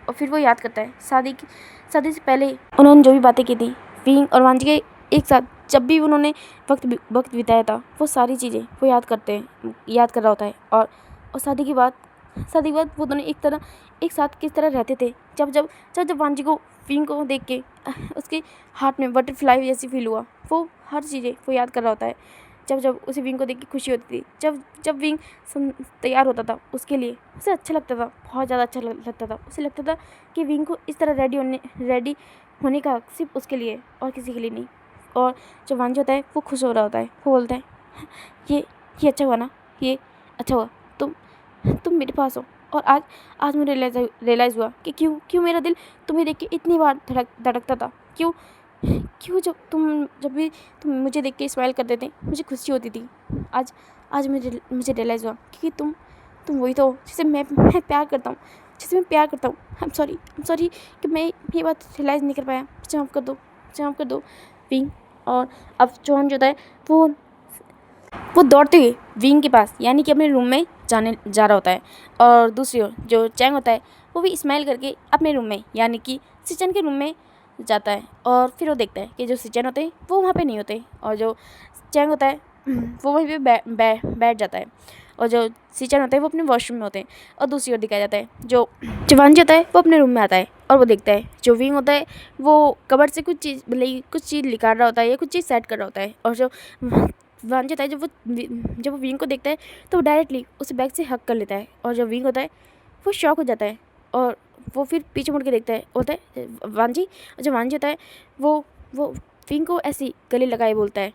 और फिर वो याद करता है शादी से पहले उन्होंने जो भी बातें की थी विंग और वांजी के एक साथ, जब भी उन्होंने वक्त बिताया था, वो सारी चीज़ें वो याद कर रहा होता है। और शादी के बाद वो दोनों एक साथ किस तरह रहते थे। जब वांजी को विंग को देख के उसके हाथ में बटरफ्लाई जैसी फील हुआ, वो हर चीज़ें वो याद कर रहा होता है। जब उसे विंग को देख के खुशी होती थी, जब विंग तैयार होता था उसके लिए, उसे अच्छा लगता था, बहुत ज़्यादा अच्छा लगता था। उसे लगता था कि विंग को इस तरह रेडी होने का सिर्फ उसके लिए और किसी के लिए नहीं। और जो वांजी होता है वो खुश हो रहा होता है, वो बोलता है ये अच्छा हुआ ना, ये अच्छा हुआ तुम मेरे पास हो। और आज मुझे रियलाइज़ हुआ कि क्यों मेरा दिल तुम्हें देख के इतनी बार धड़कता था, क्यों क्यों जब भी तुम मुझे देख के स्माइल करते थे मुझे खुशी होती थी। आज आज मुझे रियलाइज़ हुआ क्योंकि तुम वही तो हो जिसे मैं प्यार करता हूँ, जिसे मैं प्यार करता हूँ। आई एम सॉरी कि मैं ये बात रियलाइज़ नहीं कर पाया। मुझे माफ़ कर दो विंग। और अब चौहान जो होता है वो दौड़ते हुए विंग के पास यानी कि अपने रूम में जा रहा होता है। और दूसरी ओर जो चैंग होता है वो भी स्माइल करके अपने रूम में यानी कि सिचन के रूम में जाता है। और फिर वो देखता है कि जो सिचन होते हैं वो वहाँ पे नहीं होते और जो चैंग होता है वो वहीं पे बैठ जाता है। और जो सिचन होते हैं वो अपने वॉशरूम में होते हैं। और दूसरी ओर दिखाया जाता है जो वांजी होता है वो अपने रूम में आता है और वो देखता है जो विंग होता है वो कबर्ड से कुछ चीज़ निकाल रहा होता है या कुछ चीज़ सेट कर रहा होता है। और जो वांजी होता है जब वो विंग को देखता है तो वो डायरेक्टली उस बैग से हक कर लेता है। और जो विंग होता है वो शॉक हो जाता है और वो फिर पीछे मुड़ के देखता है, होता है वांजी। और जो वांजी होता है वो विंग को ऐसी गले लगाए बोलता है।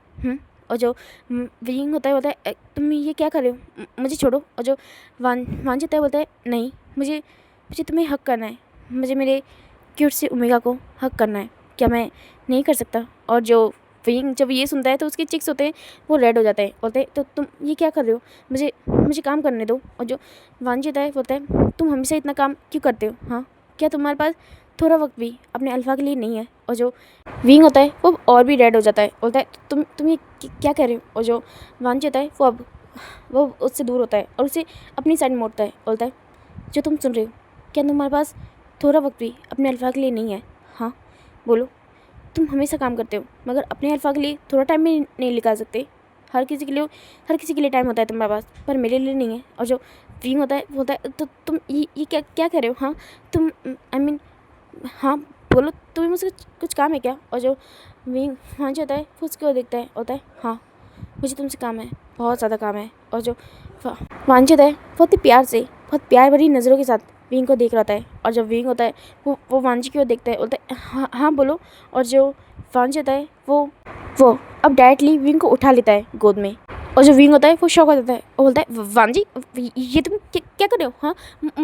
और जो विंग होता है तुम ये क्या कर रहे हो, मुझे छोड़ो। और जो वांजी होता है बोलता है नहीं, मुझे तुम्हें हक करना है, मुझे मेरे क्यूट से ओमेगा को हक करना है, क्या मैं नहीं कर सकता। और जो विंग जब ये सुनता है तो उसके चिक्स होते हैं वो रेड हो जाते हैं, बोलते हैं तो तुम ये क्या कर रहे हो, मुझे काम करने दो। और जो वांजी होता है बोलता है तुम हमेशा इतना काम क्यों करते हो, हाँ क्या तुम्हारे पास थोड़ा वक्त भी अपने अल्फा के लिए नहीं है। और जो विंग होता है वो और भी रेड हो जाता है, बोलता है तुम ये क्या कह रहे हो। और जो वांजी होता है वो उससे दूर होता है और उसे अपनी साइड मोड़ता है, बोलता है जो तुम सुन रहे हो क्या तुम्हारे पास थोड़ा वक्त भी अपने अल्फा के लिए नहीं है, हाँ बोलो। तुम हमेशा काम करते हो मगर अपने अल्फा के लिए थोड़ा टाइम भी नहीं निकाल सकते। हर किसी के लिए टाइम होता है तुम्हारे पास पर मेरे लिए नहीं है। और जो विंग होता है बोलता है तो तुम ये क्या कह रहे हो, हाँ तुम आई मीन हाँ बोलो, तुम्हें मुझसे कुछ काम है क्या। और जो विंग वहाँ जाता है वो उसको देखता है, होता है हाँ मुझे तुमसे काम है, बहुत ज़्यादा काम है। और जो वांछित है बहुत ही प्यार से बहुत प्यार भरी नज़रों के साथ विंग को देख रहा होता है। और जब विंग होता है वो वांछी की ओर देखता है, बोलता है हाँ बोलो। और जो वांछित है वो अब डायरेक्टली विंग को उठा लेता है गोद में। और जो विंग होता है वो शॉक हो जाता है और बोलता है वांजी ये तुम क्या कर रहे हो, हाँ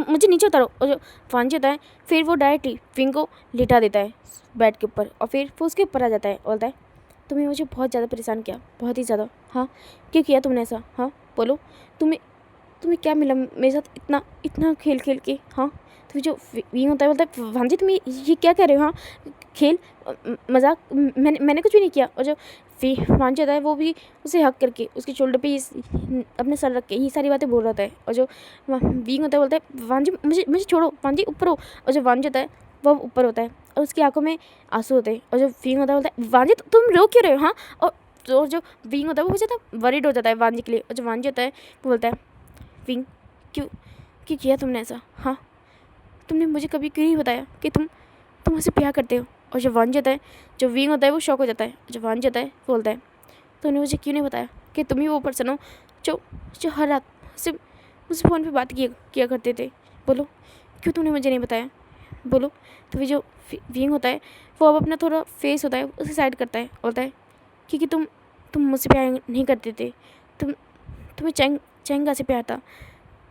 मुझे नीचे उतारो। और जो वांजी होता है फिर वो डायरेक्टली विंग को लिटा देता है बेड के ऊपर और फिर वो उसके ऊपर आ जाता है, बोलता है तुमने मुझे बहुत ज़्यादा परेशान किया, बहुत ही ज़्यादा, हाँ क्यों किया तुमने ऐसा, हाँ बोलो तुम्हें क्या मिला मेरे साथ इतना खेल के, हाँ। तो जो विंग होता है बोलता है भांजी तुम ये क्या कह रहे हो, हाँ खेल मजाक, मैंने कुछ भी नहीं किया। और जो वांजी होता है वो भी उसे हक करके उसके शोल्डर पे अपने सर रख के ये सारी बातें बोल रहा है। और जो विंग होता है बोलता है वांजी मुझे छोड़ो, वांजी ऊपर हो। और जो वांजी होता है वो ऊपर होता है और उसकी आंखों में आंसू होते हैं। और जो विंग होता है बोलता है वांजी तुम रो क्यों रहे हो, हाँ। और जो विंग होता है वो बहुत ज़्यादा वरीड हो जाता है वांजी के लिए। और जो वांजी होता है वो बोलता है विंग क्यों किया तुमने ऐसा, हाँ तुमने मुझे कभी क्यों नहीं बताया कि तुम मुझसे प्यार करते हो। और जो वांजी होता है जो विंग होता है वो शॉक हो जाता है। जो वांजी होता है बोलता है तुमने मुझे क्यों नहीं बताया कि तुम ही वो पर्सन हो जो हर रात सिर्फ मुझसे फ़ोन पे बात किया करते थे, बोलो क्यों तुमने मुझे नहीं बताया, बोलो। तो फिर जो विंग होता है वो अब अपना थोड़ा फेस होता है उसे साइड करता है, बोलता है क्योंकि तुम मुझसे प्यार नहीं करते थे, तुम्हें चैंगा से प्यार था,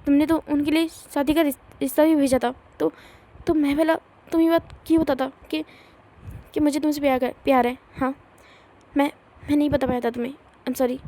तुमने तो उनके लिए शादी का रिश्ता भी भेजा था। तो मैं भला तुम्हें बात क्यों बताता कि मुझे तुमसे प्यार है, हाँ मैं नहीं बता पाया था तुम्हें, आई एम सॉरी।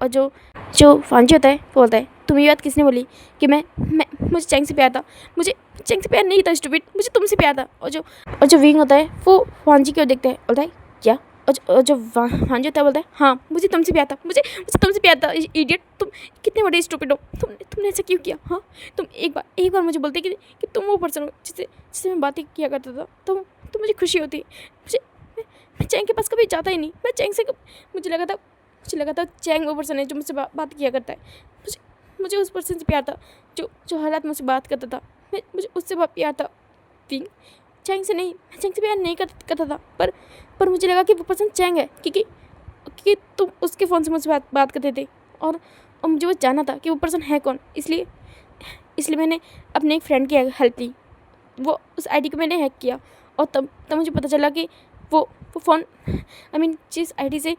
और जो वांजी होता है वो बोलता है तुम्हें ये बात किसने बोली कि मुझे चैंग से प्यार था, मुझे चैंग से प्यार नहीं था स्टूपिड, मुझे तुमसे प्यार था। और जो विंग होता है वो वांजी की ओर देखता है, बोलता है क्या। और जो वांजी होता है बोलता है हाँ मुझे तुमसे प्यार था, मुझे तुमसे प्यार था इडियट, तुम कितने बड़े स्टूपिड हो, तुमने ऐसा क्यों किया, हाँ तुम एक बार मुझे बोलते कि तुम वो पर्सन हो जिससे मैं बातें किया करता था तो मुझे खुशी होती। मैं चैंग के पास कभी जाता ही नहीं, मैं चैंग से मुझे लगा था चैंग वो पर्सन है जो मुझसे बात किया करता है। मुझे उस पर्सन से प्यार था जो हर रात मुझसे बात करता था, मुझे उससे बहुत प्यार था विंग, चैंग से नहीं। मैं चैंग से प्यार नहीं करता था पर मुझे लगा कि वो पर्सन चैंग है क्योंकि तुम उसके फ़ोन से मुझसे बात करते थे और मुझे वो जानना था कि वो पर्सन है कौन, इसलिए मैंने अपने एक फ्रेंड की हेल्प ली, वो उस आईडी को मैंने हैक किया और तब मुझे पता चला कि वो फ़ोन आई मीन जिस आईडी से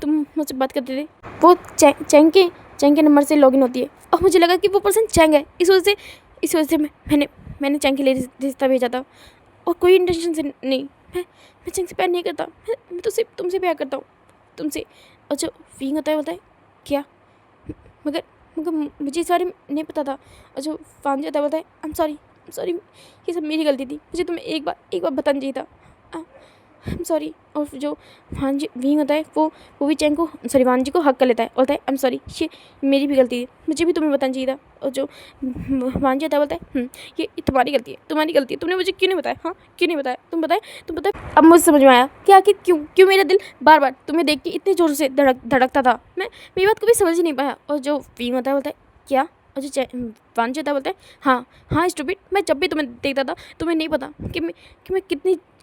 तुम मुझसे बात करते थे वो चैंग के नंबर से लॉगिन होती है और मुझे लगा कि वो पर्सन चैंग है। इस वजह से मैंने चैंग के लिए रिश्ता भेजा था और कोई इंटेंशन से नहीं, मैं चिंग से प्यार नहीं करता, मैं तो सिर्फ तुमसे प्यार करता हूँ, तुमसे। और जो फीलिंग होता है बोलता है क्या, मगर मगर मुझे इस बारे में नहीं पता था। और जो फान जाता है बोलता है आई एम सॉरी, ये सब मेरी गलती थी, मुझे तुम्हें एक बार बताना चाहिए था, आई एम सॉरी। और जो वान जी विंग होता है वो भी चैंग को सॉरी वान जी को हक कर लेता है, बोलता है आई एम सॉरी, ये मेरी भी गलती थी, मुझे भी तुम्हें बताना चाहिए था। और जो वान जी होता है बोलता है ये तुम्हारी गलती है, तुमने मुझे क्यों नहीं बताया, हाँ क्यों नहीं बताया, तुम बताए। अब मुझे समझ में आया कि आखिर क्यों मेरा दिल बार बार तुम्हें देख के इतने ज़ोर से धड़कता था। मैं मेरी बात कभी समझ ही नहीं पाया। और जो विंग होता है बोलता है क्या, और जो वान जी होता है बोलता है हाँ स्टूपिड, मैं जब भी तुम्हें देखता था तुम्हें नहीं पता कि मैं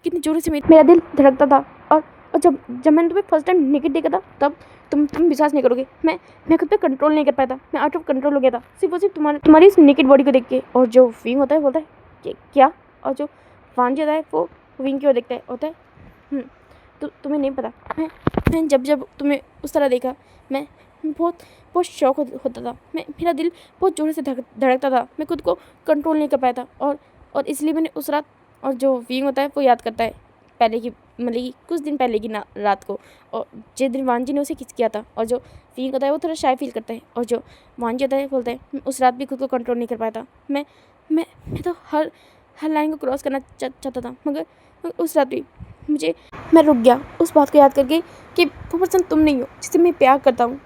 कितनी जोर से मेरा दिल धड़कता था। और जब मैंने तुम्हें फर्स्ट टाइम नेकेड देखा था तब तुम विश्वास नहीं करोगे, मैं खुद पे कंट्रोल नहीं कर पाया था, मैं आउट ऑफ कंट्रोल हो गया था सिर्फ और सिर्फ तुम्हारी इस नेकेड बॉडी को देख के। और जो विंग होता है बोलता है कि क्या, और जो वान जी होता है वो विंग की ओर देखता है, होता है तुम्हें नहीं पता, मैं जब तुम्हें उस तरह देखा मैं बहुत शौक होता था, मेरा दिल बहुत ज़ोर से धड़कता था, मैं खुद को कंट्रोल नहीं कर पाया था। और इसलिए मैंने उस रात, और जो विंग होता है वो याद करता है पहले की, मतलब कि कुछ दिन पहले की रात को, और जिस दिन वान जी ने उसे किस किया था। और जो विंग होता है वो थोड़ा शाय फील करता है। और जो वान जी होता है बोलता है मैं उस रात भी खुद को कंट्रोल नहीं कर पाया था, मैं तो हर लाइन को क्रॉस करना चाहता था, मगर उस रात भी मैं रुक गया उस बात को याद करके कि वो पर्सन तुम नहीं हो जिससे मैं प्यार करता हूँ।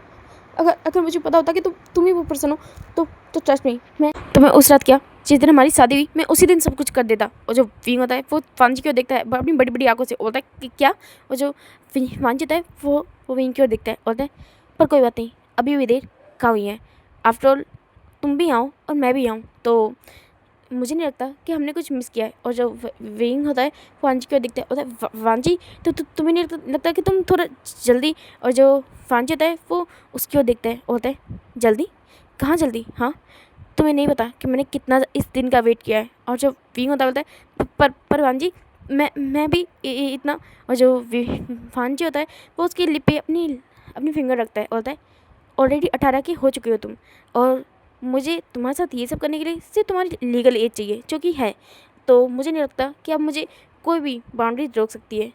अगर मुझे पता होता कि तुम ही वो पर्सन हो तो ट्रस्ट मी, मैं तुम्हें उस रात क्या, जिस दिन हमारी शादी हुई, मैं उसी दिन सब कुछ कर देता। और जो विंग होता है वो वान जी की ओर देखता है अपनी बड़ी बड़ी आंखों से, बोलता है कि क्या। और जो वान जी होता है वो विंग की ओर देखता है, बोलता है पर कोई बात नहीं, अभी भी देर कहाँ हुई है, आफ्टर ऑल तुम भी आओ और मैं भी आऊँ तो मुझे नहीं लगता कि हमने कुछ मिस किया है। और जो विंग होता है वो वान जी की ओर दिखता है, होता है वान जी तो तुम्हें नहीं लगता कि तुम थोड़ा जल्दी। और जो वान जी होता है वो उसकी ओर देखता है, होता है जल्दी, कहाँ जल्दी, हाँ तुम्हें नहीं पता कि मैंने कितना इस दिन का वेट किया है। और जो विंग होता है बोलता है पर वान जी मैं भी इतना। और जो वान जी होता है वो उसकी लिप पे अपनी फिंगर रखता है, बोलता है ऑलरेडी 18 की हो चुकी हो तुम, और मुझे तुम्हारे साथ ये सब करने के लिए सिर्फ तुम्हारी लीगल एज चाहिए जो कि है, तो मुझे नहीं लगता कि अब मुझे कोई भी बाउंड्री रोक सकती है,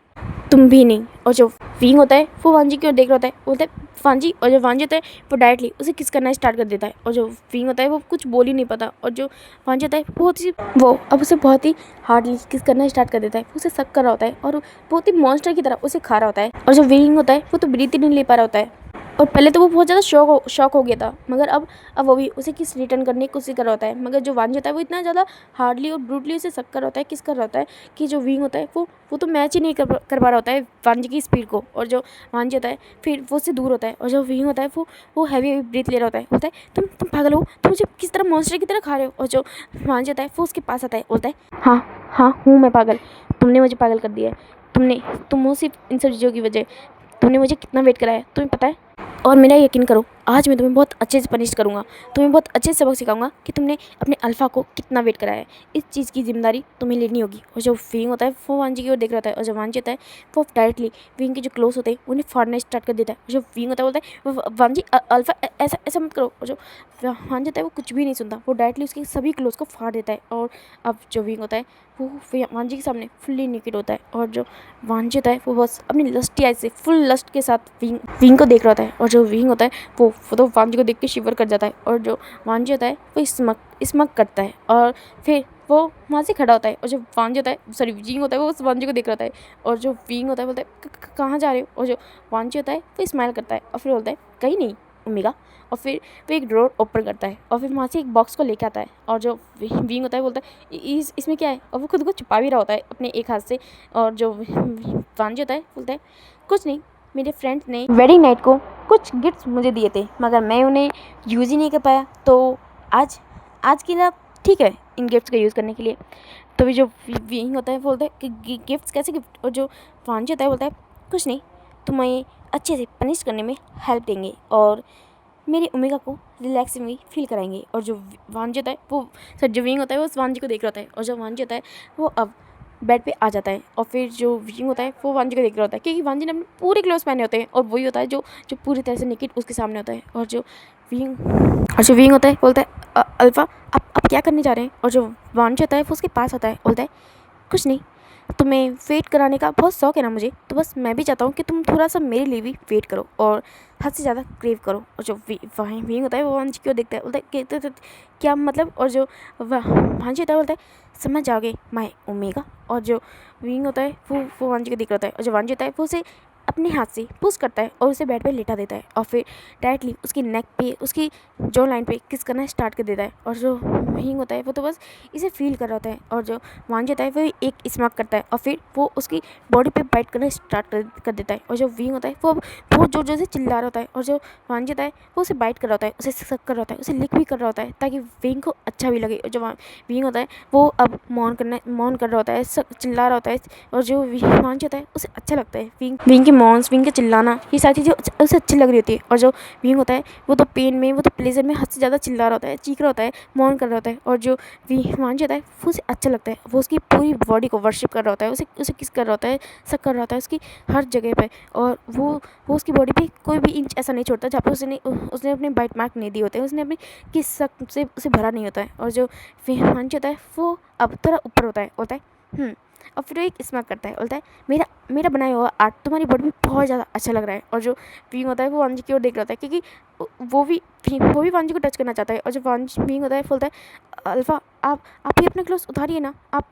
तुम भी नहीं। और जो विंग होता है वो वान जी की ओर देख रहा होता है, बोलता है वान जी। और जो वान जी होता है वो डायरेक्टली उसे किस करना स्टार्ट कर देता है। और जो विंग होता है वो कुछ बोल ही नहीं पाता। और जो वान जी होता है वो अब उसे बहुत ही हार्डली किस करना स्टार्ट कर देता है, उसे सक कर रहा होता है और बहुत ही मॉन्स्टर की तरह उसे खा रहा होता है। और जो विंग होता है वो तो ब्रीथ ही नहीं ले पा रहा होता है, और पहले तो वो बहुत ज़्यादा शॉक हो गया था, मगर अब वो भी उसे किस रिटर्न करने की कोशिश कर रहा होता है। मगर जो वान जी होता है वो इतना ज़्यादा हार्डली और ब्रूटली उसे सक कर रहा होता है, किस कर रहा होता है कि जो विंग होता है वो तो मैच ही नहीं कर पा रहा होता है वान जी की स्पीड को। और जो वान जी होता है फिर वो उससे दूर होता है। और जो विंग होता है वो हैवी ब्रीथ ले रहा होता है, बोलता है तुम पागल हो, तुम मुझे किस तरह मॉन्स्टर की तरह खा रहे हो। और जो वान जी होता है वो उसके पास आता है, बोलता है हाँ हूँ मैं पागल, तुमने मुझे पागल कर दिया है, तुम हो सिर्फ इन सब चीज़ों की वजह, तुमने मुझे कितना वेट कराया तुम्हें पता है। और मेरा यकीन करो आज मैं तुम्हें बहुत अच्छे से पनिश करूँगा, तुम्हें बहुत अच्छे से सबक सिखाऊंगा कि तुमने अपने अल्फ़ा को कितना वेट कराया है, इस चीज़ की जिम्मेदारी तुम्हें लेनी होगी। और जो विंग होता है वो वान जी की ओर देख रहा होता है। और जो वान जी होता है वो डायरेक्टली विंग के जो क्लोज होते हैं उन्हें फाड़ना स्टार्ट कर देता है। और जो विंग होता है बोलता है वान जी अल्फ़ा ऐसा मत करो। और जो वान जी होता है वो कुछ भी नहीं सुनता, वो डायरेक्टली उसके सभी क्लोज को फाड़ देता है। और अब जो विंग होता है वो वान जी के सामने फुल्ली नेकेड होता है। और जो वान जी होता है वो बस अपनी लस्टी आई से फुल लस्ट के साथ विंग को देख रहा होता है। और जो विंग होता है वो तो वान जी को देख के शिवर कर जाता है। और जो वान जी होता है वो स्मक करता है और फिर वो वहाँ से खड़ा होता है। और जो वान जी होता है सॉरी विंग होता है वो उस वान जी को देख रहा होता है। और जो विंग होता है बोलता है कहाँ जा रहे हो। और जो वान जी होता है वो स्माइल करता है और फिर बोलता है कहीं नहीं ओमेगा। और फिर वो एक ड्रॉर ओपन करता है और फिर वहाँ से एक बॉक्स को लेके आता है। और जो विंग होता है बोलता है इसमें क्या है, और वो खुद को छुपा भी रहा होता है अपने एक हाथ से। और जो वान जी होता है बोलता है कुछ नहीं, मेरे फ्रेंड्स ने वेडिंग नाइट को कुछ गिफ्ट्स मुझे दिए थे मगर मैं उन्हें यूज़ ही नहीं कर पाया, तो आज की रात ठीक है इन गिफ्ट्स का यूज़ करने के लिए। तो भी जो विंग होता है बोलता है कि गिफ्ट्स कैसे गिफ्ट। और जो वान जी होता है बोलता है कुछ नहीं, तुम्हें अच्छे से पनिश करने में हेल्प देंगे और मेरे ओमेगा को रिलैक्सिंग भी फील कराएंगे। और जो वान जी होता है वो सर जो विंग होता है वो उस वान जी को देख रहा होता है। और जो वान जी होता है वो अब बेड पे आ जाता है और फिर जो विंग होता है वो वान जी को देख रहा होता है क्योंकि वान जी ने अपने पूरे क्लोथ्स पहने होते हैं और वही होता है जो पूरी तरह से नेकेड उसके सामने होता है। और जो विंग होता है बोलता है अल्फ़ा आप क्या करने जा रहे हैं। और जो वान जी होता है वो उसके पास आता है, बोलता है कुछ नहीं, तुम्हें वेट कराने का बहुत शौक है ना मुझे, तो बस मैं भी चाहता हूँ कि तुम थोड़ा सा मेरे लिए भी वेट करो और हद से ज़्यादा क्रेव करो। और जो वहीं विंग होता है वो वांजी क्यों देखता है, बोलता है क्या मतलब। और जो वांजी होता है बोलता है समझ जाओगे माय ओमेगा। और जो विंग होता है वो वांजी को देख रहा होता है, और जो वांजी होता है वो उसे अपने हाथ से पुश करता है और उसे बेड पे लेटा देता है, और फिर डायरेक्टली उसकी नेक पे, उसकी जॉ लाइन पे किस करना स्टार्ट कर देता है। और जो विंग होता है वो तो बस इसे फील कर रहा होता है, और जो वांजी होता है वो एक स्मैक करता है और फिर वो उसकी बॉडी पे बाइट करना स्टार्ट कर देता है। और जो विंग होता है वो अब बहुत जोर जोर से चिल्ला रहा होता है, और जो वांजी होता है वो उसे बाइट कर रहा होता है, उसे सक कर रहा होता है, उसे लिक भी कर रहा होता है ताकि विंग को अच्छा भी लगे। और जो विंग होता है वो अब मौन कर रहा होता है, चिल्ला रहा होता है, और जो वांजी होता है उसे अच्छा लगता है। विंग के मॉन्स, विंग के चिल्लाना, ये सारी चीज़ें उसे अच्छी लग रही होती है। और जो विंग होता है वो तो पेन में, वो तो प्लेजर में हद से ज़्यादा चिल्ला रहा होता है, चीख रहा होता है, मौन कर रहा होता है। और जो वांजी होता है वो उसे अच्छा लगता है, वो उसकी पूरी बॉडी को वर्शिप कर रहा होता है, उसे उसे किस कर रहा होता है, सक कर रहा होता है उसकी हर जगह पे। और वो उसकी बॉडी पे कोई भी इंच ऐसा नहीं छोड़ता जहाँ पे उसने अपने बाइट मार्क नहीं दिए होते हैं, उसने अपनी किस सक से उसे भरा नहीं होता है। और जो वांजी होता है वो अब थोड़ा ऊपर होता है। और फिर वो एक स्मैक करता है, बोलता है मेरा मेरा बनाया हुआ आर्ट तुम्हारी बॉडी में बहुत ज़्यादा अच्छा लग रहा है। और जो विंग होता है वो वांजी की ओर देख रहा होता है, क्योंकि वो भी वांजी को टच करना चाहता है। और जो विंग होता है बोलता है अल्फ़ा आप ही अपने क्लोथ उतारिए ना आप।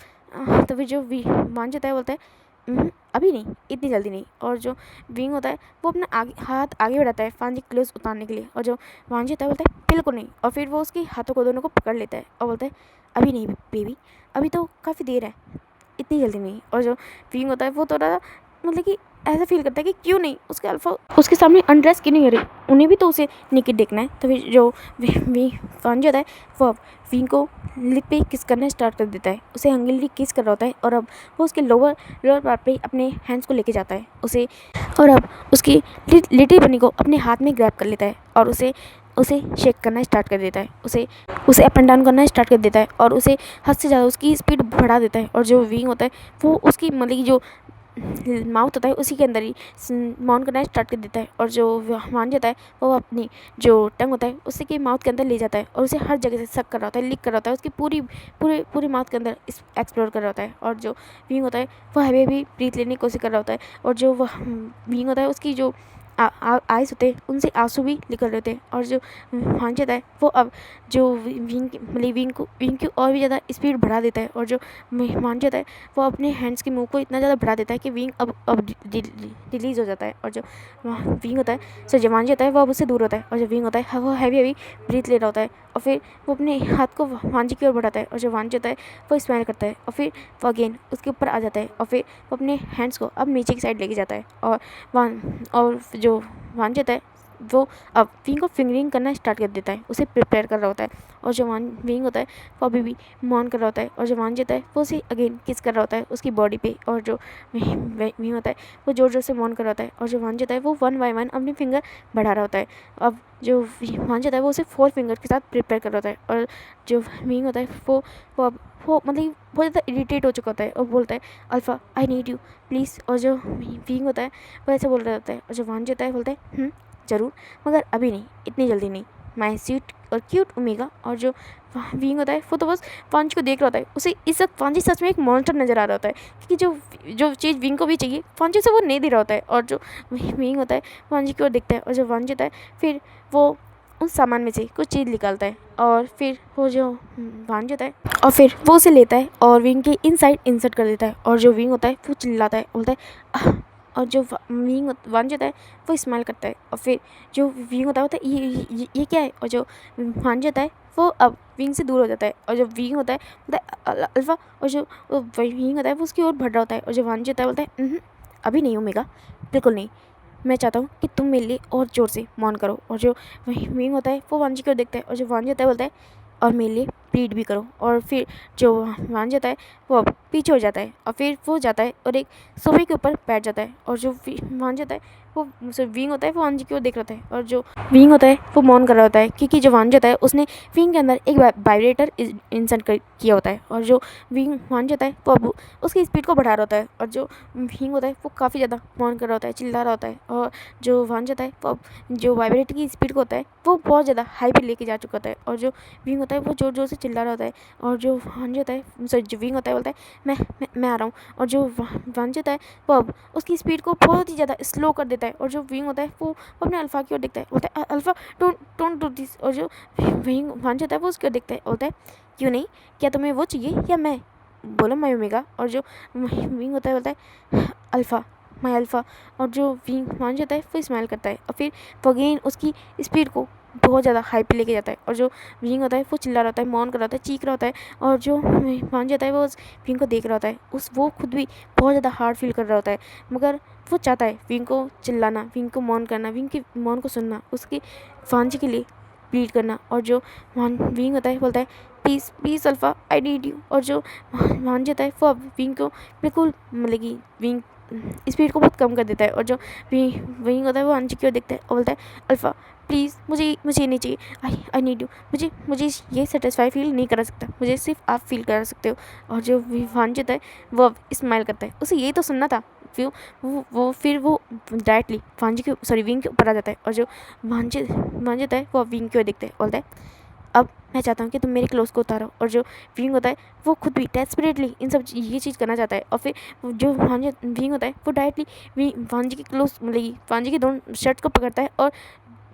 तो फिर जो वांजी होता है बोलता है अभी नहीं, इतनी जल्दी नहीं। और जो विंग होता है वो अपना हाथ आगे बढ़ाता है वांजी क्लोथ उतारने के लिए, और जो वांजी होता है बोलता है बिल्कुल नहीं। और फिर वो उसके हाथों को दोनों को पकड़ लेता है और बोलता है अभी नहीं बेबी, अभी तो काफ़ी देर है, इतनी जल्दी नहीं। और जो विंग होता है वो थोड़ा मतलब कि ऐसा फील करता है कि क्यों नहीं, उसके अल्फा उसके सामने अनड्रेस क्यों नहीं करे, उन्हें भी तो उसे नेकेड देखना है। तो फिर जो वांजी होता है वो अब विंग को लिप पे किस करना स्टार्ट कर देता है, उसे हंग्रीली किस कर रहा होता है। और अब वो उसके लोअर पार्ट पे अपने हैंड्स को लेके जाता है उसे, और अब उसकी लिटिल बनी को अपने हाथ में ग्रैब कर लेता है और उसे उसे शेक करना स्टार्ट कर देता है, उसे उसे अप एंड डाउन करना स्टार्ट कर देता है, और उसे हद से ज़्यादा उसकी स्पीड बढ़ा देता है। और जो विंग होता है वो उसकी मतलब कि जो माउथ होता है उसी के अंदर ही माउंट करना स्टार्ट कर देता है। और जो वांजी होता है वो अपनी जो टंग होता है उसी के माउथ के अंदर ले जाता है और उसे हर जगह से सक कर रहा होता है, लिक कर रहा होता है, उसकी पूरे माउथ के अंदर एक्सप्लोर कर रहा होता है। और जो विंग होता है वो हैवी हैवी ब्रीथ लेने की कोशिश कर रहा होता है, और जो वह विंग होता है उसकी जो आइज़ होते हैं उनसे आंसू भी निकल रहे थे। और जो वांजी होता है वो अब जो विंग की और भी ज़्यादा स्पीड बढ़ा देता है, और जो वांजी होता है वो अपने हैंड्स के मूव को इतना ज़्यादा बढ़ा देता है कि विंग अब रिलीज़ हो जाता है। और जो विंग होता है जो वांजी होता है वो अब उससे दूर होता है, और जो विंग होता है वो हैवी हैवी ब्रीथ ले रहा होता है, और फिर वो अपने हाथ को वांजी की ओर बढ़ाता है, और जो वांजी होता है वो स्माइल करता है, और फिर वो अगेन उसके ऊपर आ जाता है, और फिर वो अपने हैंड्स को अब नीचे की साइड लेके जाता है। और जो वांजी होता है वो अब विंग को फिंगरिंग करना स्टार्ट कर देता है, उसे प्रिपेयर कर रहा होता है। और जो विंग होता है वो अभी भी मौन कर रहा होता है, और जो वांजी होता है वो उसे अगेन किस कर रहा होता है उसकी बॉडी पे। और जो विंग होता है वो जोर जोर से मौन कर रहा होता है, और जो वांजी होता है वो 1 बाय 1 अपनी फिंगर बढ़ा रहा होता है। अब जो वांजी होता है वो उसे 4 फिंगर के साथ प्रिपेयर कर रहा होता है, और जो विंग होता है वो मतलब बहुत ज़्यादा इरिटेट हो चुका होता है और बोलता है alpha I need you please. और जो विंग होता है वो ऐसे बोल रहा होता है, और जो वांजी होता है बोलता है ज़रूर, मगर अभी नहीं, इतनी जल्दी नहीं, माय स्वीट और क्यूट ओमेगा। और जो विंग होता है वो तो बस वांजी को देख रहा होता है, उसे इस वक्त वांजी सच में एक मॉन्स्टर नज़र आ रहा होता है, क्योंकि जो चीज़ विंग को भी चाहिए वांजी से वो नहीं दे रहा होता है। और जो विंग होता है वांजी की ओर देखता है, और जो वांजी होता है फिर वो उस सामान में से कुछ चीज़ निकालता है, और फिर वो जो वांजी होता है और फिर वो उसे लेता है और विंग के इनसाइड इंसर्ट कर देता है। और जो विंग होता है वो चिल्लाता है, बोलता है "आह!" और जो वांजी होता है वो स्माइल करता है, और फिर जो विंग होता है ये क्या है। और जो वांजी होता है वो अब विंग से दूर हो जाता है, और जो विंग होता है बोलता है अल्फा। और जो विंग होता है वो उसकी ओर बढ़ रहा होता है, और जो वांजी होता है बोलता है अभी नहीं ओमेगा, बिल्कुल नहीं, मैं चाहता हूँ कि तुम मेरे लिए और ज़ोर से मौन करो। और जो विंग होता है वो वांजी की ओर देखता है, और जो वांजी होता है बोलता है और मेरे लिए प्लीड भी करो। और फिर जो वांजी होता है वो अब पीछे हो जाता है, और फिर वो जाता है और एक सोफे के ऊपर बैठ जाता है। और जो वांजी होता है वो विंग होता है वो वांजी की ओर देख रहा होता है, और जो विंग होता है वो मौन कर रहा होता है, क्योंकि जो वांजी होता है उसने विंग के अंदर एक वाइब्रेटर इंसर्ट किया होता है। और जो वांजी होता है वो अब उसकी स्पीड को बढ़ा रहा होता है, और जो विंग होता है वो काफ़ी ज़्यादा मौन कर रहा होता है, चिल्ला रहा होता है। और जो वांजी होता है वो अब जो वाइब्रेटर की स्पीड को होता है वो बहुत ज़्यादा हाई पे लेके जा चुका होता है, और जो विंग होता है वो जोर जोर से चिल्ला रहा होता है। और जो वांजी होता है, सॉरी जो विंग होता है, बोलता है मैं आ रहा हूँ। और जो वांजी होता है वो अब उसकी स्पीड को बहुत ही ज़्यादा स्लो कर देता है। और जो विंग होता है वो अपने अल्फ़ा की ओर देखता है, बोलता है अल्फ़ा डोंट डू दिस। और जो विंग वांजी होता है वो उसकी ओर देखता है, बोलता है क्यों नहीं, क्या तुम्हें वो चाहिए या मैं? बोलो मैं ओमेगा। और जो विंग होता है बोलता है अल्फ़ा, माई अल्फ़ा। और जो विंग वांजी होता है वो स्माइल करता है और फिर वो अगेन उसकी स्पीड को बहुत ज़्यादा हाई पे लेके जाता है। और जो विंग होता है वो चिल्ला रहा होता है, मौन कर रहा होता है, चीख रहा होता है। और जो वांजी होता है वो उस विंग को देख रहा होता है, वो खुद भी बहुत ज़्यादा हार्ड फील कर रहा होता है, मगर वो चाहता है विंग को चिल्लाना, विंग को मौन करना, विंग की मौन को सुनना, उसकी वांजी के लिए प्लीड करना। और जो विंग होता है बोलता है please please alpha I need you. और जो वांजी होता है वो अब विंग को बिल्कुल मतलब कि विंग स्पीड को बहुत कम कर देता है। और जो विंग होता है वो वांजी की ओर देखता है और बोलता है अल्फ़ा प्लीज़ मुझे नहीं चाहिए, आई नीड यू। मुझे ये सेटिस्फाई फील नहीं करा सकता, मुझे सिर्फ आप फील करा सकते हो। और जो वांजी होता है वो अब स्माइल करता है, उसे यही तो सुनना था। फिर वो डायरेक्टली विंग के ऊपर आ जाता है। और जो वांजी होता है वो विंग की ओर देखता है, बोलता है अब मैं चाहता हूँ कि तुम मेरे क्लोज को उतारो। और जो विंग होता है वो खुद भी डेस्परेटली इन सब ये चीज़ करना चाहता है। और फिर जो विंग होता है वो डायरेक्टली वांजी के क्लोज मतलब वांजी के दोनों शर्ट को पकड़ता है और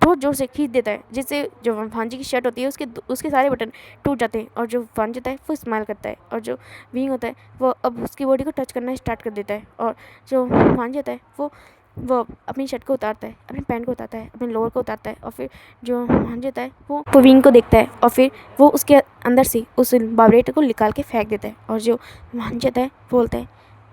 बहुत ज़ोर से खींच देता है, जिससे जो वांजी की शर्ट होती है उसके सारे बटन टूट जाते हैं। और जो वांजी होता है वो स्माइल करता है। और जो विंग होता है वो अब उसकी बॉडी को टच करना स्टार्ट कर देता है। और जो वांजी होता है वो अपनी शर्ट को उतारता है, अपने पैंट को उतारता है, अपने लोअर को उतारता है। और फिर जो वांजी होता है वो विंग को देखता है और फिर वो उसके अंदर से उस वाइब्रेटर को निकाल के फेंक देता है। और जो वांजी होता है बोलता है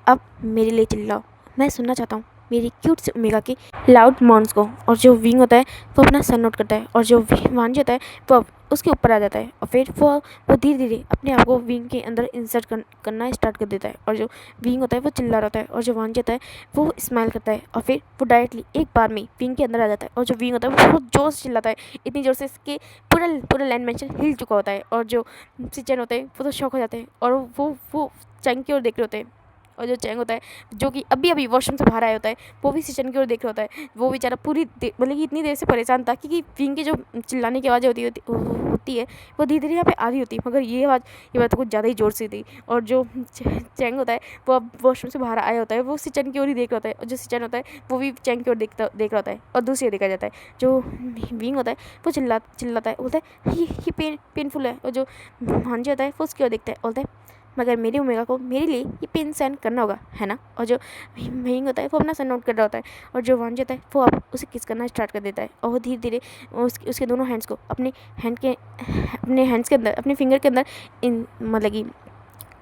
अब मेरे लिए चिल्लाओ, मैं सुनना चाहता हूँ मेरी क्यूट से ओमेगा की लाउड मॉन्स को। और जो विंग होता है वो अपना सर नोट करता है। और जो वांजी होता है वो उसके ऊपर आ जाता है और फिर वो धीरे धीरे अपने आप को विंग के अंदर इंसर्ट करना स्टार्ट कर देता है। और जो विंग होता है वो चिल्ला रहा होता है। और जो वांजी होता है वो स्माइल करता है और फिर वो डायरेक्टली एक बार में विंग के अंदर आ जाता है। और जो विंग होता है वो बहुत जोर से चिल्लाता है, इतनी जोर से कि पूरा लैंड मेंशन हिल चुका होता है। और जो सिचन होते हैं वो तो शॉक हो जाते हैं और वो चैंग की ओर देख रहे होते हैं। और जो चैंग होता है जो कि अभी वॉशरूम से बाहर आया होता है वो भी सिचन की ओर देख रहा होता है। वो बेचारा मतलब कि इतनी देर से परेशान था क्योंकि विंग की जो चिल्लाने की आवाज़ होती है वो धीरे धीरे यहाँ पे आ रही होती है, मगर ये बात तो कुछ ज़्यादा ही ज़ोर से थी। और जो चैंग होता है वो अब वॉशरूम से बाहर आया होता है, वो सिचन की ओर ही देख रहा होता है। और जो सिचन होता है वो भी चैंग की ओर देख रहा होता है और दूसरी ओर देखा जाता है। जो विंग होता है वो चिल्लाता है, बोलता है ये पेनफुल है। और जो भांजी होता है वो उसकी ओर देखता है, बोलता है मगर मेरी ओमेगा को मेरे लिए ये पेन सहन करना होगा, है ना। और जो विंग होता है वो अपना सर नोट कर रहा होता है। और जो वांजी होता है वो अब उसे किस करना स्टार्ट कर देता है। और वो धीरे धीरे उसके दोनों हैंड्स को अपने हैंड्स के अंदर, अपने फिंगर के अंदर मतलब कि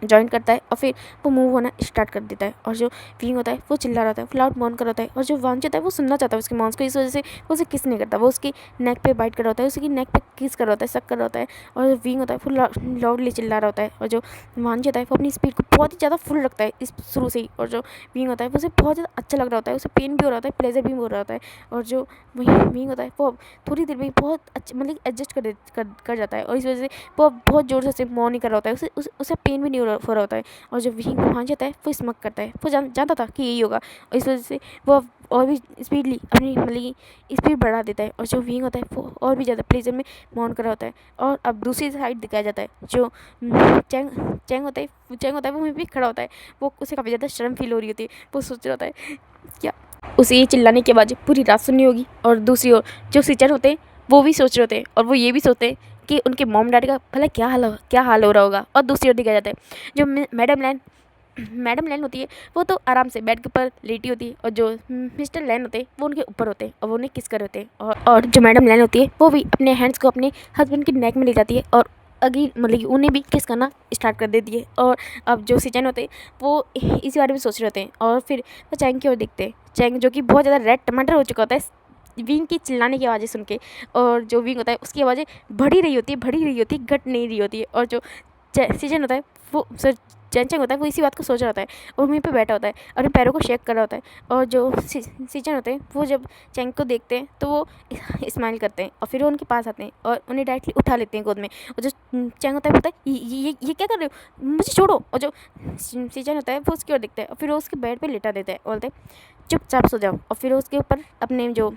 जॉइन करता है और फिर वो मूव होना स्टार्ट कर देता है। और जो विंग होता है वो चिल्ला रहा होता है, वो लाउड मॉन कर रहा होता है। और जो वांजी होता है वो सुनना चाहता है उसके मॉन्स को, इस वजह से वो उसे किस नहीं करता, वो उसकी नेक पे बाइट कर रहा होता है, उसकी नेक पे किस कर रहा होता है, सक कर रहा होता है। और विंग होता है वो लाउडली चिल्ला रहा होता है। और जो वांजी होता है वो अपनी स्पीड को बहुत ही ज़्यादा फुल रखता है इस शुरू से ही। और जो विंग होता है उसे बहुत ज़्यादा अच्छा लग रहा होता है, उसे पेन भी हो रहा होता है, प्लेजर भी हो रहा होता है। और जो विंग होता है वो थोड़ी देर में बहुत अच्छा मतलब एडजस्ट कर जाता है। और इस वजह से वो बहुत ज़ोर से मॉन नहीं कर रहा होता है, उसे पेन भी नहीं हो रहा होता है। और जो विंग वहाँ जाता है वो स्मक करता है, वो जानता था कि यही होगा, और इस वजह से वो और भी स्पीडली अपनी मतलब कि स्पीड बढ़ा देता है। और जो विंग होता है वो और भी ज़्यादा प्लेजर में मौन कर रहा होता है। और अब दूसरी साइड दिखाया जाता है जो चैंग होता है वो वहीं पे खड़ा होता है, वो उसे काफ़ी ज़्यादा शर्म फील हो रही होती है। वो सोच रहा होता है क्या उसे ये चिल्लाने की आवाज़ पूरी रात सुननी होगी। और दूसरी ओर जो सिचन होते हैं वो भी सोच रहे होते हैं और वो ये भी सोचते हैं कि उनके मॉम डैडी का भला क्या हाल हो रहा होगा। और दूसरी ओर दिखाया जाता है जो मैडम लैन होती है वो तो आराम से बेड के ऊपर लेटी होती है। और जो मिस्टर लैन होते हैं वो उनके ऊपर होते हैं और वो उन्हें किस कर होते हैं। और जो मैडम लैन होती है वो भी अपने हैंड्स को अपने हस्बैंड की नेक में ले जाती है और अगी मतलब कि उन्हें भी किस करना स्टार्ट कर देती है। और अब जो सिचन होते हैं वो इसी बारे में सोच रहे होते हैं और फिर वो चैंग की ओर देखते हैं, चैंग जो कि बहुत ज़्यादा रेड टमाटर हो चुका होता है विंग की चिल्लाने की आवाज़ें सुन के। और जो विंग होता है उसकी आवाज़ें बढ़ ही रही होती है, घट नहीं रही होती है। और जो सीजन होता है वो चैंग होता है वो इसी बात को सोच रहा होता है और वहीं पे बैठा होता है, अपने पैरों को शेक कर रहा होता है। और जो सीचन होते हैं वो जब चैंग को देखते हैं तो वो स्माइल करते हैं और फिर वो उनके पास आते हैं और उन्हें डायरेक्टली उठा लेते हैं गोद में। और जो चैंग होता है बोलता है ये क्या कर रहे हो, मुझे छोड़ो। और जो सीचन होता है वो उसकी ओर देखता है और फिर वो उसके बेड पे लेटा देता है और बोलते हैं चुपचाप सो जाओ। और फिर उसके ऊपर अपने जो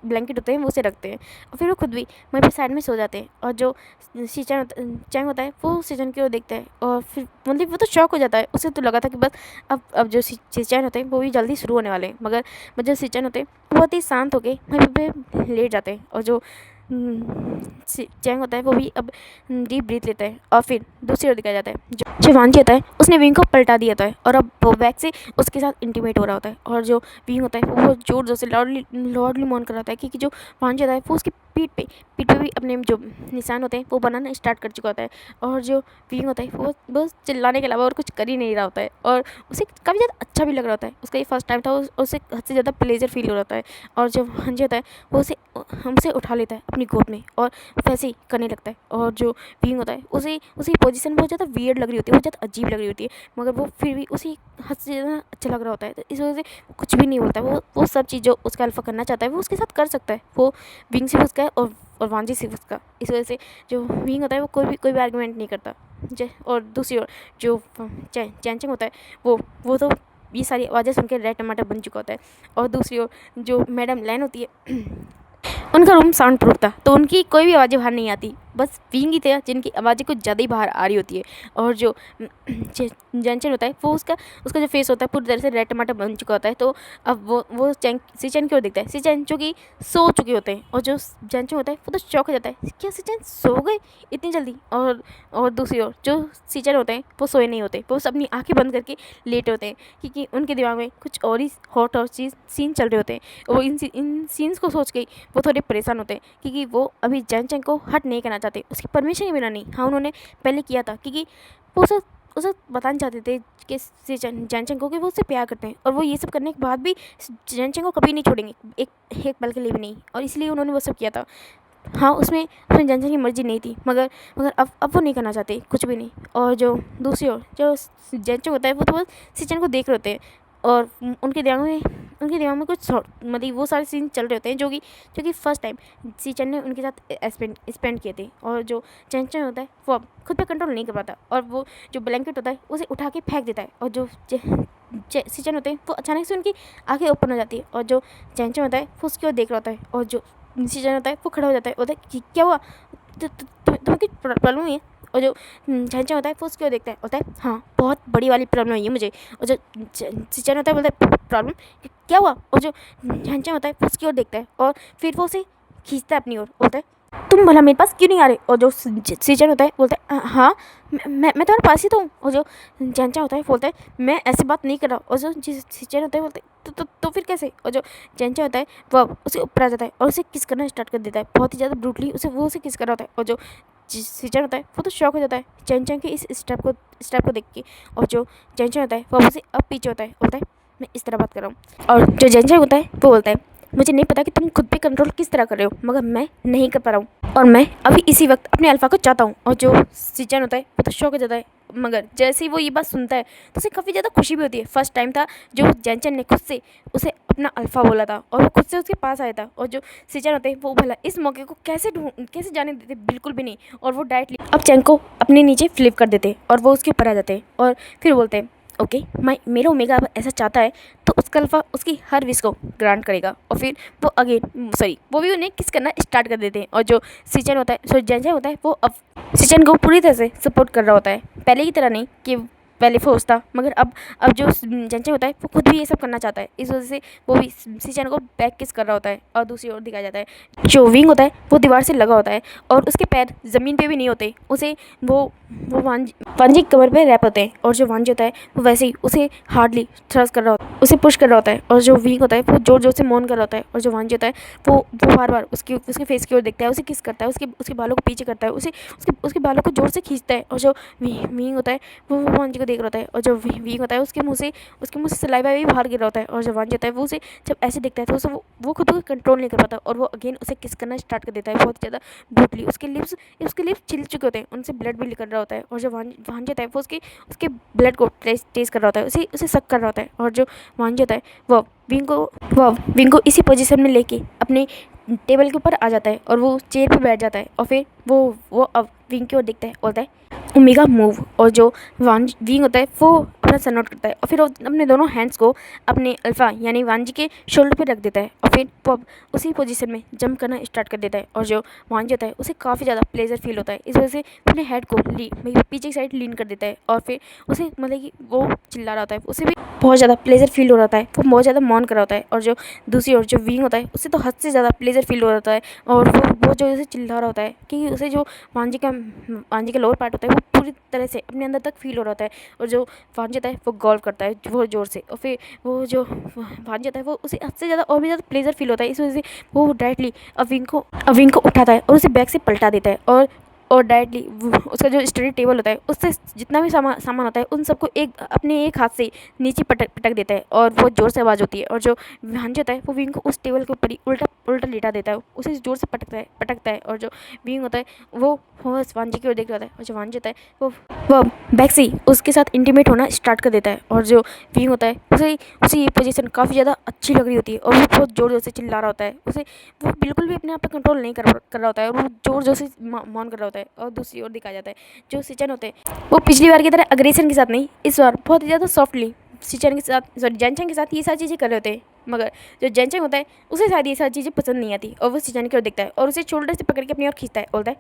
ब्लैंकेट होते हैं वो उसे रखते हैं और फिर वो खुद भी वहीं पर साइड में सो जाते हैं। और जो चैंग होता है वो सीजन की ओर देखता है और फिर मतलब वो तो शॉक हो जाता है। उसे तो लगा था कि बस अब जो सीचन होते हैं वो भी जल्दी शुरू होने वाले हैं, मगर जो सीचन होते हैं वो बहुत ही शांत होकर वहीं पे लेट जाते हैं। और जो चैंग होता है वो भी अब डीप ब्रीथ लेता है और फिर दूसरी ओर दिखाया जाता है जो वांजी होता है उसने विंग को पलटा दिया होता है और अब वो बैक से उसके साथ इंटीमेट हो रहा होता है। और जो विंग होता है वो बहुत जोर जोर से लाउडली मौन कर रहा होता है क्योंकि जो वांजी होता है वो उसकी पीठ पे भी अपने जो निशान होते हैं वो बनाना स्टार्ट कर चुका होता है। और जो विंग होता है वो बस चिल्लाने के अलावा और कुछ कर ही नहीं रहा होता है और उसे काफ़ी ज़्यादा अच्छा भी लग रहा होता है। उसका ये फर्स्ट टाइम था, उसे हद से ज़्यादा प्लेजर फील हो रहा होता है। और जो वांजी होता है वो उसे हमसे उठा लेता है अपनी गोद में और वैसे ही करने लगता है। और जो विंग होता है उसे उसी पोजीशन बहुत ज़्यादा वियर्ड लग रही होती है, बहुत ज़्यादा अजीब लग रही होती है, मगर वो फिर भी उसी हद से ज़्यादा अच्छा लग रहा होता है। तो इस वजह से कुछ भी नहीं बोलता है। वो सब चीज़ जो उसका अल्फा करना चाहता है वो उसके साथ कर सकता है। वो विंग से उसका है और वांजी से उसका। इस वजह से जो विंग होता है वो कोई भी आर्गुमेंट नहीं करता। और दूसरी ओर जो चैंग होता है वो तो ये सारी आवाज़ें सुन के रेड टमाटर बन चुका होता है। और दूसरी ओर जो मैडम लैन होती है उनका रूम साउंड प्रूफ था तो उनकी कोई भी आवाज़ें बाहर नहीं आती, बस विंग ही थे जिनकी आवाज़ें कुछ ज़्यादा ही बाहर आ रही होती है। और जो जेंचन होता है वो उसका जो फेस होता है पूरी तरह से रेड टमाटर बन चुका होता है। तो अब वो सीचन की ओर देखता है, सीचन जो कि सो चुके होते हैं। और जो जेंचन होता है वो तो शॉक हो जाता है, क्या सीचन सो गए इतनी जल्दी। और दूसरी ओर जो सीचन होते हैं वो सोए नहीं होते, वो अपनी आँखें बंद करके लेटे होते हैं क्योंकि उनके दिमाग में कुछ और ही हॉट और सीन चल रहे होते हैं। वो इन सीन्स को सोच के वो थोड़े परेशान होते हैं क्योंकि वो अभी जेंचन को हट नहीं करना चाहते, उसकी परमिशन के बिना नहीं। हाँ उन्होंने पहले किया था क्योंकि वो उसे बताना चाहते थे कि जेंचन को कि वो उससे प्यार करते हैं और वो ये सब करने के बाद भी जेंचन को कभी नहीं छोड़ेंगे, एक पल के लिए भी नहीं। और इसलिए उन्होंने वो सब किया था। हाँ उसमें जेंचन की मर्जी नहीं थी, मगर अब वो नहीं करना चाहते कुछ भी नहीं। और जो दूसरी ओर जो जेंचन होता है वो तो बस सीचन को देख रहे होते हैं और उनके दिमाग में कुछ मतलब वो सारे सीन चल रहे होते हैं जो कि फर्स्ट टाइम सीचन ने उनके साथ स्पेंड किए थे। और जो चैंचन होता है वो अब खुद पे कंट्रोल नहीं कर पाता और वो जो ब्लैंकेट होता है उसे उठा के फेंक देता है। और जो सीचन होते हैं वो अचानक से उनकी आंखें ओपन हो जाती है और जो चैंचन होता है वो उसकी ओर देख रहा होता है। और जो सीचन होता है वो खड़ा हो जाता है, बोलता है कि क्या हुआ, तुम्हें कुछ प्रॉब्लम हुई है। और जो चैंचन होता है वो उसकी ओर देखता है, बोलता है हाँ बहुत बड़ी वाली प्रॉब्लम हुई है मुझे। और जो सीचन होता है बोलता है प्रॉब्लम क्या हुआ। और जो चैंचन होता है वो उसकी ओर देखता है और फिर वो उसे खींचता है अपनी ओर, बोलता है तुम भला मेरे पास क्यों नहीं आ रहे। और जो सीचन होता है बोलता है हाँ मैं तुम्हारे पास ही तो हूँ। और जो चैंचन होता है बोलता है मैं ऐसी बात नहीं कर रहा। और जो सीचन होता है बोलता है तो फिर कैसे। और जो चैंचन होता है वो उसे ऊपर आ जाता है और उसे किस करना स्टार्ट कर देता है, बहुत ही ज़्यादा ब्रूटली उसे किस कर रहा होता है। और जो सीचन होता है वो तो शॉक हो जाता है चैंचन के इस स्टेप को देख के। और जो चैंचन होता है वो उसे अब पीछे होता है, बोलता है मैं इस तरह बात कर रहा हूँ। और जो चैंचन होता है वो बोलता है मुझे नहीं पता कि तुम खुद पे कंट्रोल किस तरह कर रहे हो, मगर मैं नहीं कर पा रहा हूँ और मैं अभी इसी वक्त अपने अल्फा को चाहता हूँ। और जो सीचन होता है वो तो शौक हो जाता है, मगर जैसे ही वो ये बात सुनता है तो उसे काफ़ी ज़्यादा खुशी भी होती है। फर्स्ट टाइम था जो जेंचन ने खुद से उसे अपना अल्फा बोला था और वो खुद से उसके पास आया था। और जो सीचन होते हैं वो भला इस मौके को कैसे जाने देते, बिल्कुल भी नहीं। और वो डायरेक्टली अब चैंग को अपने नीचे फ्लिप कर देते और वो उसके ऊपर आ जाते हैं और फिर बोलते हैं ओके मेरा ओमेगा अब ऐसा चाहता है तो उसका अल्फा उसकी हर विश को ग्रांट करेगा। और फिर वो वो भी उन्हें किस करना स्टार्ट कर देते हैं। और जो सीचन होता है जेंचन होता है वो अब सीचन को पूरी तरह से सपोर्ट कर रहा होता है, पहले की तरह नहीं कि पहले फोर्स था, मगर अब जो जेंचन होता है वो खुद भी ये सब करना चाहता है। इस वजह से वो भी सीचन को बैक किस कर रहा होता है। और दूसरी ओर दिखाया जाता है जो विंग होता है वो दीवार से लगा होता है और उसके पैर ज़मीन पे भी नहीं होते, उसे वो वांजी कमर पे रैप होते हैं। और जो वांजी होता है वो वैसे ही उसे हार्डली थ्रस्ट कर रहा होता है, उसे पुश कर रहा होता है। और जो विंग होता है वो जोर जोर से मौन कर रहा होता है। और जो वांजी होता है वो बार बार उसके फेस की ओर देखता है, उसे किस करता है, उसके बालों को पीछे करता है, उसके बालों को जोर से खींचता है। और जो विंग होता है वो वांजी को देख रहा होता है और जो विंग होता है उसके मुंह से सलाइवा भी बाहर गिर रहा होता है। और जो वांजी होता है वो उसे जब ऐसे देखता है तो वो खुद को कंट्रोल नहीं कर पाता और वो अगेन उसे किस करना स्टार्ट कर देता है बहुत ज़्यादा ब्रूटली। उसके लिप्स छिल चुके होते हैं, उनसे ब्लड भी निकल रहा होता है। और जो वांजी होता है वो उसके उसके ब्लड को टेस्ट कर रहा होता है, उसे उसे सक कर रहा होता है। और जो वांजी होता है वो विंग को इसी पोजीशन में लेके अपने टेबल के ऊपर आ जाता है और वो चेयर पे बैठ जाता है। और फिर वो अब विंग की ओर देखता है, बोलता है ओमेगा मूव। और जो विंग होता है वो अपना सर नोट करता है और फिर वो अपने दोनों हैंड्स को अपने अल्फ़ा यानी वांजी के शोल्डर पे रख देता है और फिर वो अब उसी पोजीशन में जंप करना स्टार्ट कर देता है। और जो वांजी होता है उसे काफ़ी ज़्यादा प्लेजर फील होता है, इस वजह से अपने हेड को पीछे की साइड लीन कर देता है। और फिर उसे मतलब कि वो चिल्ला रहा होता है, उसे भी बहुत ज़्यादा प्लेजर फील हो रहा होता है, वो बहुत ज़्यादा मौन कर रहा होता है। और जो दूसरी ओर जो विंग होता है उससे तो हद से ज़्यादा प्लेजर फील हो रहा होता है और वो जो उसे चिल्ला रहा होता है कि उसे जो वांजी का लोअर पार्ट होता है वो पूरी तरह से अपने अंदर तक फील हो रहा होता है। और जो वांजी होता है वो गॉल करता है वो ज़ोर से और फिर वो जो वांजी होता है वो उसे हद से ज़्यादा और भी ज़्यादा प्लेजर फील होता है, इस वजह से वो डायरेक्टली अविंग को उठाता है और उसे बैग से पलटा देता है। और डायरेक्टली उसका जो स्टडी टेबल होता है उससे जितना भी सामान होता है उन सबको अपने एक हाथ से नीचे पटक देता है और बहुत ज़ोर से आवाज़ होती है। और जो वांजी होता है वो विंग को उस टेबल के ऊपर ही उल्टा लेटा देता है, उसे ज़ोर से पटकता है। और जो विंग होता है वो वांजी की ओर देख रहा होता है और जो वांजी होता है वो बैक से ही उसके साथ इंटीमेट होना स्टार्ट कर देता है। और जो विंग होता है उसे ये पोजीशन काफ़ी ज़्यादा अच्छी लग रही होती है और वो बहुत ज़ोर से चिल्ला रहा होता है, वो बिल्कुल भी अपने आप पे कंट्रोल नहीं कर रहा होता है और वो ज़ोर से मौन कर रहा होता है। और दूसरी ओर दिखाया जाता है जो सिचन होते हैं वो पिछली बार की तरह अग्रेशन के साथ नहीं, इस बार बहुत ही ज़्यादा सॉफ्टली सिचन के साथ जेनचेंग के साथ ये सारी चीज़ें कर रहे होते हैं। मगर जो जेनचेंग होता है उसे शायद ये सारी चीज़ें पसंद नहीं आती और वो सिचन की ओर देखता है और उसे शोल्डर से पकड़ के अपनी ओर खींचता है, बोलता है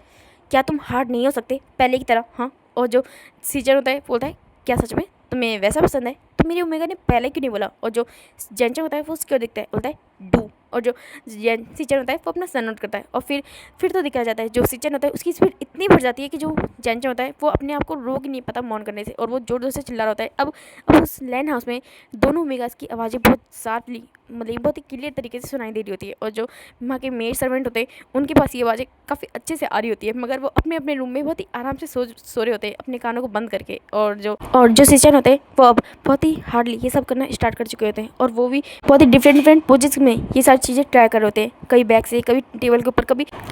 क्या तुम हार्ड नहीं हो सकते पहले की तरह? हाँ। और जो सिचन होता है बोलता है क्या सच में तुम्हें वैसा पसंद है? तो मेरी ओमेगा ने पहले क्यों नहीं बोला? और जो जेनचेंग होता है वो उसकी ओर देखता है, बोलता है डू। और जो सिचन होता है वो अपना सर नोट करता है और फिर तो दिखाया जाता है जो सिचन होता है उसकी स्पीड इतनी बढ़ जाती है कि जो जेनचेंग होता है वो अपने आप को रोक ही नहीं पाता मौन करने से और वो जोर जोर से चिल्ला रहा होता है। अब उस लैंड हाउस में दोनों ओमेगास की आवाज़ें बहुत शार्पली मतलब बहुत ही क्लियर तरीके से सुनाई दे रही होती है। और जो वहाँ के मेड सर्वेंट होते हैं उनके पास ये आवाज़ें काफ़ी अच्छे से आ रही होती है, मगर वो अपने अपने रूम में बहुत ही आराम से सो रहे होते हैं अपने कानों को बंद करके। और जो सिचन होते हैं वो अब बहुत ही हार्डली ये सब करना स्टार्ट कर चुके होते हैं और वो भी बहुत ही डिफरेंट पोजेस में ये सारी चीज़ें ट्राई कर रहे होते हैं, कभी बैग से, कभी टेबल के ऊपर,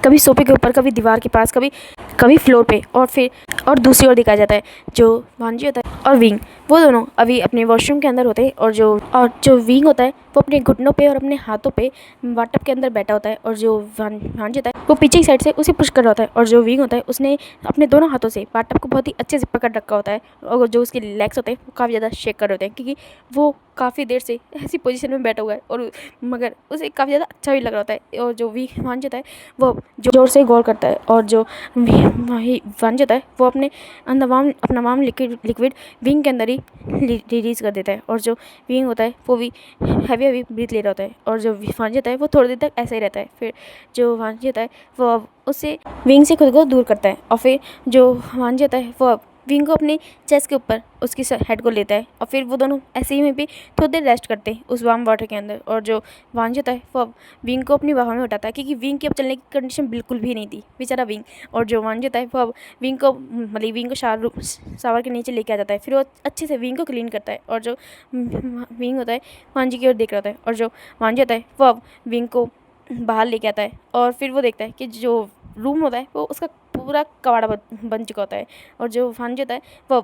कभी सोफे के ऊपर, कभी दीवार के पास, कभी फ्लोर पे। और दूसरी ओर दिखाया जाता है जो वांजी होता है और विंग वो दोनों अभी अपने वॉशरूम के अंदर होते हैं। और जो विंग होता है वो अपने घुटनों पे और अपने हाथों पे वाटअप के अंदर बैठा होता है और जो वांजी होता है वो पीछे की साइड से उसे पुश कर रहा होता है। और जो विंग होता है उसने अपने दोनों हाथों से वाटअप को बहुत ही अच्छे से पकड़ रखा होता है और जो उसके लेग्स होते हैं वो काफ़ी ज़्यादा शेक कर रहे होते हैं क्योंकि वो काफ़ी देर से ऐसी पोजीशन में बैठा हुआ है और मगर उसे काफ़ी ज़्यादा अच्छा भी लग रहा होता है। और जो वांजी होता है वो जोर से गौर करता है और जो वांजी होता है वो अपना वार्म लिक्विड विंग के अंदर ही रिलीज़ कर देता है। और जो विंग होता है वो भी हैवी ब्रीथ ले रहा होता है और जो वांजी होता है वो थोड़ी देर तक ऐसा ही रहता है। फिर जो वांजी होता है वो अब उससे विंग से खुद को दूर करता है और फिर जो वांजी होता है वो अब विंग को अपने चेस्ट के ऊपर उसकी हेड को लेता है और फिर वो दोनों ऐसे ही में भी थोड़ी देर रेस्ट करते हैं उस वार्म वाटर के अंदर। और जो वांजी होता है वो अब विंग को अपनी बाहों में उठाता है क्योंकि विंग की अब चलने की कंडीशन बिल्कुल भी नहीं थी, बेचारा विंग। और जो वांजी होता है वो अब विंग को शावर के नीचे लेके आ जाता है, फिर वो अच्छे से विंग को क्लीन करता है। और जो विंग होता है वांजी की ओर देख रहा होता है और जो वांजी होता है वो अब विंग को बाहर लेके आता है और फिर वो देखता है कि जो रूम होता है वो उसका पूरा कबाड़ा बन चुका होता है। और जो वांजी होता है वो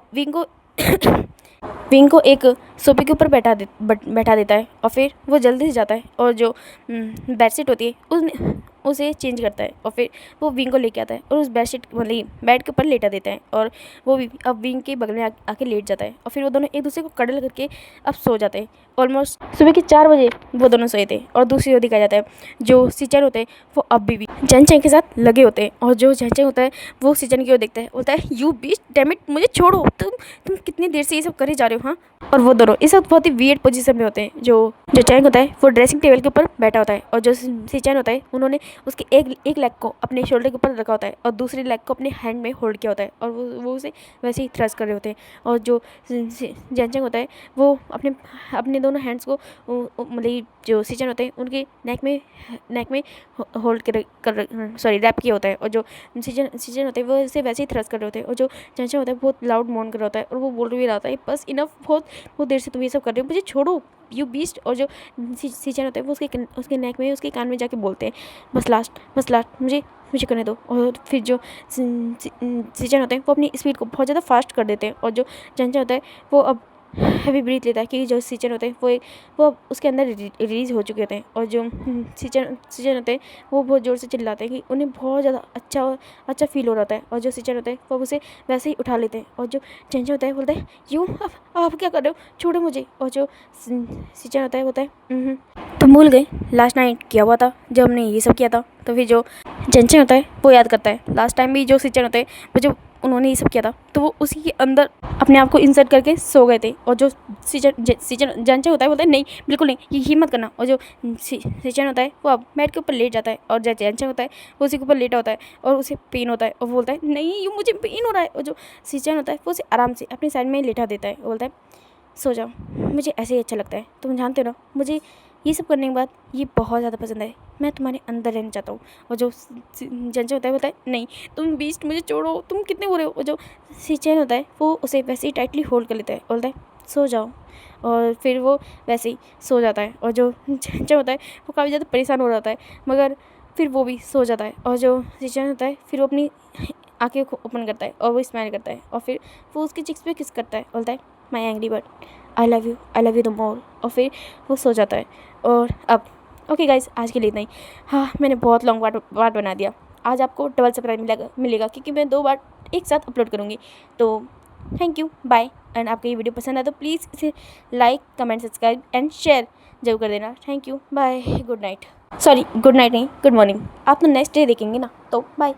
विंग को एक सोफे के ऊपर बैठा देता है और फिर वो जल्दी से जाता है और जो बेडशीट होती है उसे चेंज करता है और फिर वो विंग को लेके आता है और उस बेडशीट मतलब बेड के ऊपर लेटा देता है और वो भी अब विंग के बगल में आके लेट जाता है और फिर वो दोनों एक दूसरे को कडल करके अब सो जाते हैं। ऑलमोस्ट सुबह के 4 बजे वो दोनों सोए थे। और दूसरी ओर दिखाया जाता है जो सिचन होते हैं वो अब भी जेनचेंग के साथ लगे होते हैं और जो जेनचेंग होता है वो सिचन की ओर देखता है, बोलता है यू बीस्ट डैम इट, मुझे छोड़ो, तुम कितनी देर से ये सब करे जा रहे हो? हाँ। और वो दोनों इस वक्त बहुत ही वियर्ड पोजीशन में होते हैं। जो चैंग होता है वो ड्रेसिंग टेबल के ऊपर बैठा होता है और जो सिचन होता है उन्होंने उसके एक लेग को अपने शोल्डर के ऊपर रखा होता है और दूसरी लेग को अपने हैंड में होल्ड किया होता है और वो उसे वैसे ही थ्रस्ट कर रहे होते हैं। और जो जेनचेंग होता है वो अपने दोनों हैंड्स को मतलब जो सिचन होते हैं उनके नेक में होल्ड रैप किया होता है और जो सिचन होते हैं वो इसे वैसे ही थ्रस्ट कर रहे होते हैं। और जो जेनचेंग होता है बहुत लाउड मौन कर रहा होता है और वो बोल भी रहा होता है बस इनफ, बहुत देर से तुम ये सब कर रहे हो, मुझे छोड़ो यू बीस्ट। और जो सिचन होता है वो उसके नेक में उसके कान में जाके बोलते हैं बस लास्ट, मुझे मुझे करने दो। और फिर जो सीजन होते हैं वो अपनी स्पीड को बहुत ज़्यादा फास्ट कर देते हैं, और जो चंचल होता है वो अब हैवी ब्रीथ लेता है, क्योंकि जो सीजन होते हैं वो अब उसके अंदर रिलीज़ हो चुके होते हैं। और जो सीजन होते हैं वो बहुत ज़ोर से चिल्लाते हैं कि उन्हें बहुत ज़्यादा अच्छा फील हो रहा होता है, और जो सीजन होता है वो उसे वैसे ही उठा लेते हैं। और जो चंचल होता है बोलता है यूँ आप क्या कर रहे हो, छोड़ो मुझे। और जो सीजन होता है बोलता है तुम भूल गए लास्ट नाइट क्या हुआ था जब हमने ये सब किया था। तो फिर जो चंचल होता है वो याद करता है लास्ट टाइम भी जो सीजन होते हैं वो जो उन्होंने ये सब किया था, तो वो उसी के अंदर अपने आप को इंसर्ट करके सो गए थे। और जो सीजन चंचल होता है बोलता है नहीं बिल्कुल नहीं, ये हिम्मत करना। और जो सीजन होता है वो अब बेड के ऊपर लेट जाता है, और जो चंचल होता है वो उसी के ऊपर लेटा होता है और उसे पेन होता है, और वो बोलता है नहीं ये मुझे पेन हो रहा है। और जो सीजन होता है वो उसे आराम से अपनी साइड में लेटा देता है, वो बोलता है सो जाओ, मुझे ऐसे ही अच्छा लगता है, तुम जानते हो ना मुझे ये सब करने के बाद ये बहुत ज़्यादा पसंद है, मैं तुम्हारे अंदर रहना चाहता हूँ। और जो चंचल होता है बोलता है नहीं तुम बीस्ट मुझे छोड़ो, तुम कितने बुरे हो। और जो सीजन होता है वो उसे वैसे ही टाइटली होल्ड कर लेता है, बोलता है सो जाओ, और फिर वो वैसे ही सो जाता है। और जो चंचल होता है वो काफ़ी ज़्यादा परेशान हो रहा होता है, मगर फिर वो भी सो जाता है। और जो सीजन होता है फिर वो अपनी आँखें को ओपन करता है और वो स्माइल करता है, और फिर वो उसके चिक्स पे किस करता है, बोलता है my angry bird I love you the more. और फिर वो सो जाता है। और अब ओके गाइज, आज के लिए इतना ही। हाँ, मैंने बहुत लॉन्ग पार्ट बना दिया। आज आपको डबल सब्सक्राइब मिलेगा क्योंकि मैं 2 बार एक साथ अपलोड करूँगी। तो थैंक यू, बाय। एंड आपको ये वीडियो पसंद आए तो प्लीज़ इसे like, comment, subscribe and share जरूर कर देना। Thank you, bye, good night. Sorry, good night नहीं, गुड मॉर्निंग। आप तो नेक्स्ट डे देखेंगे ना, तो बाय।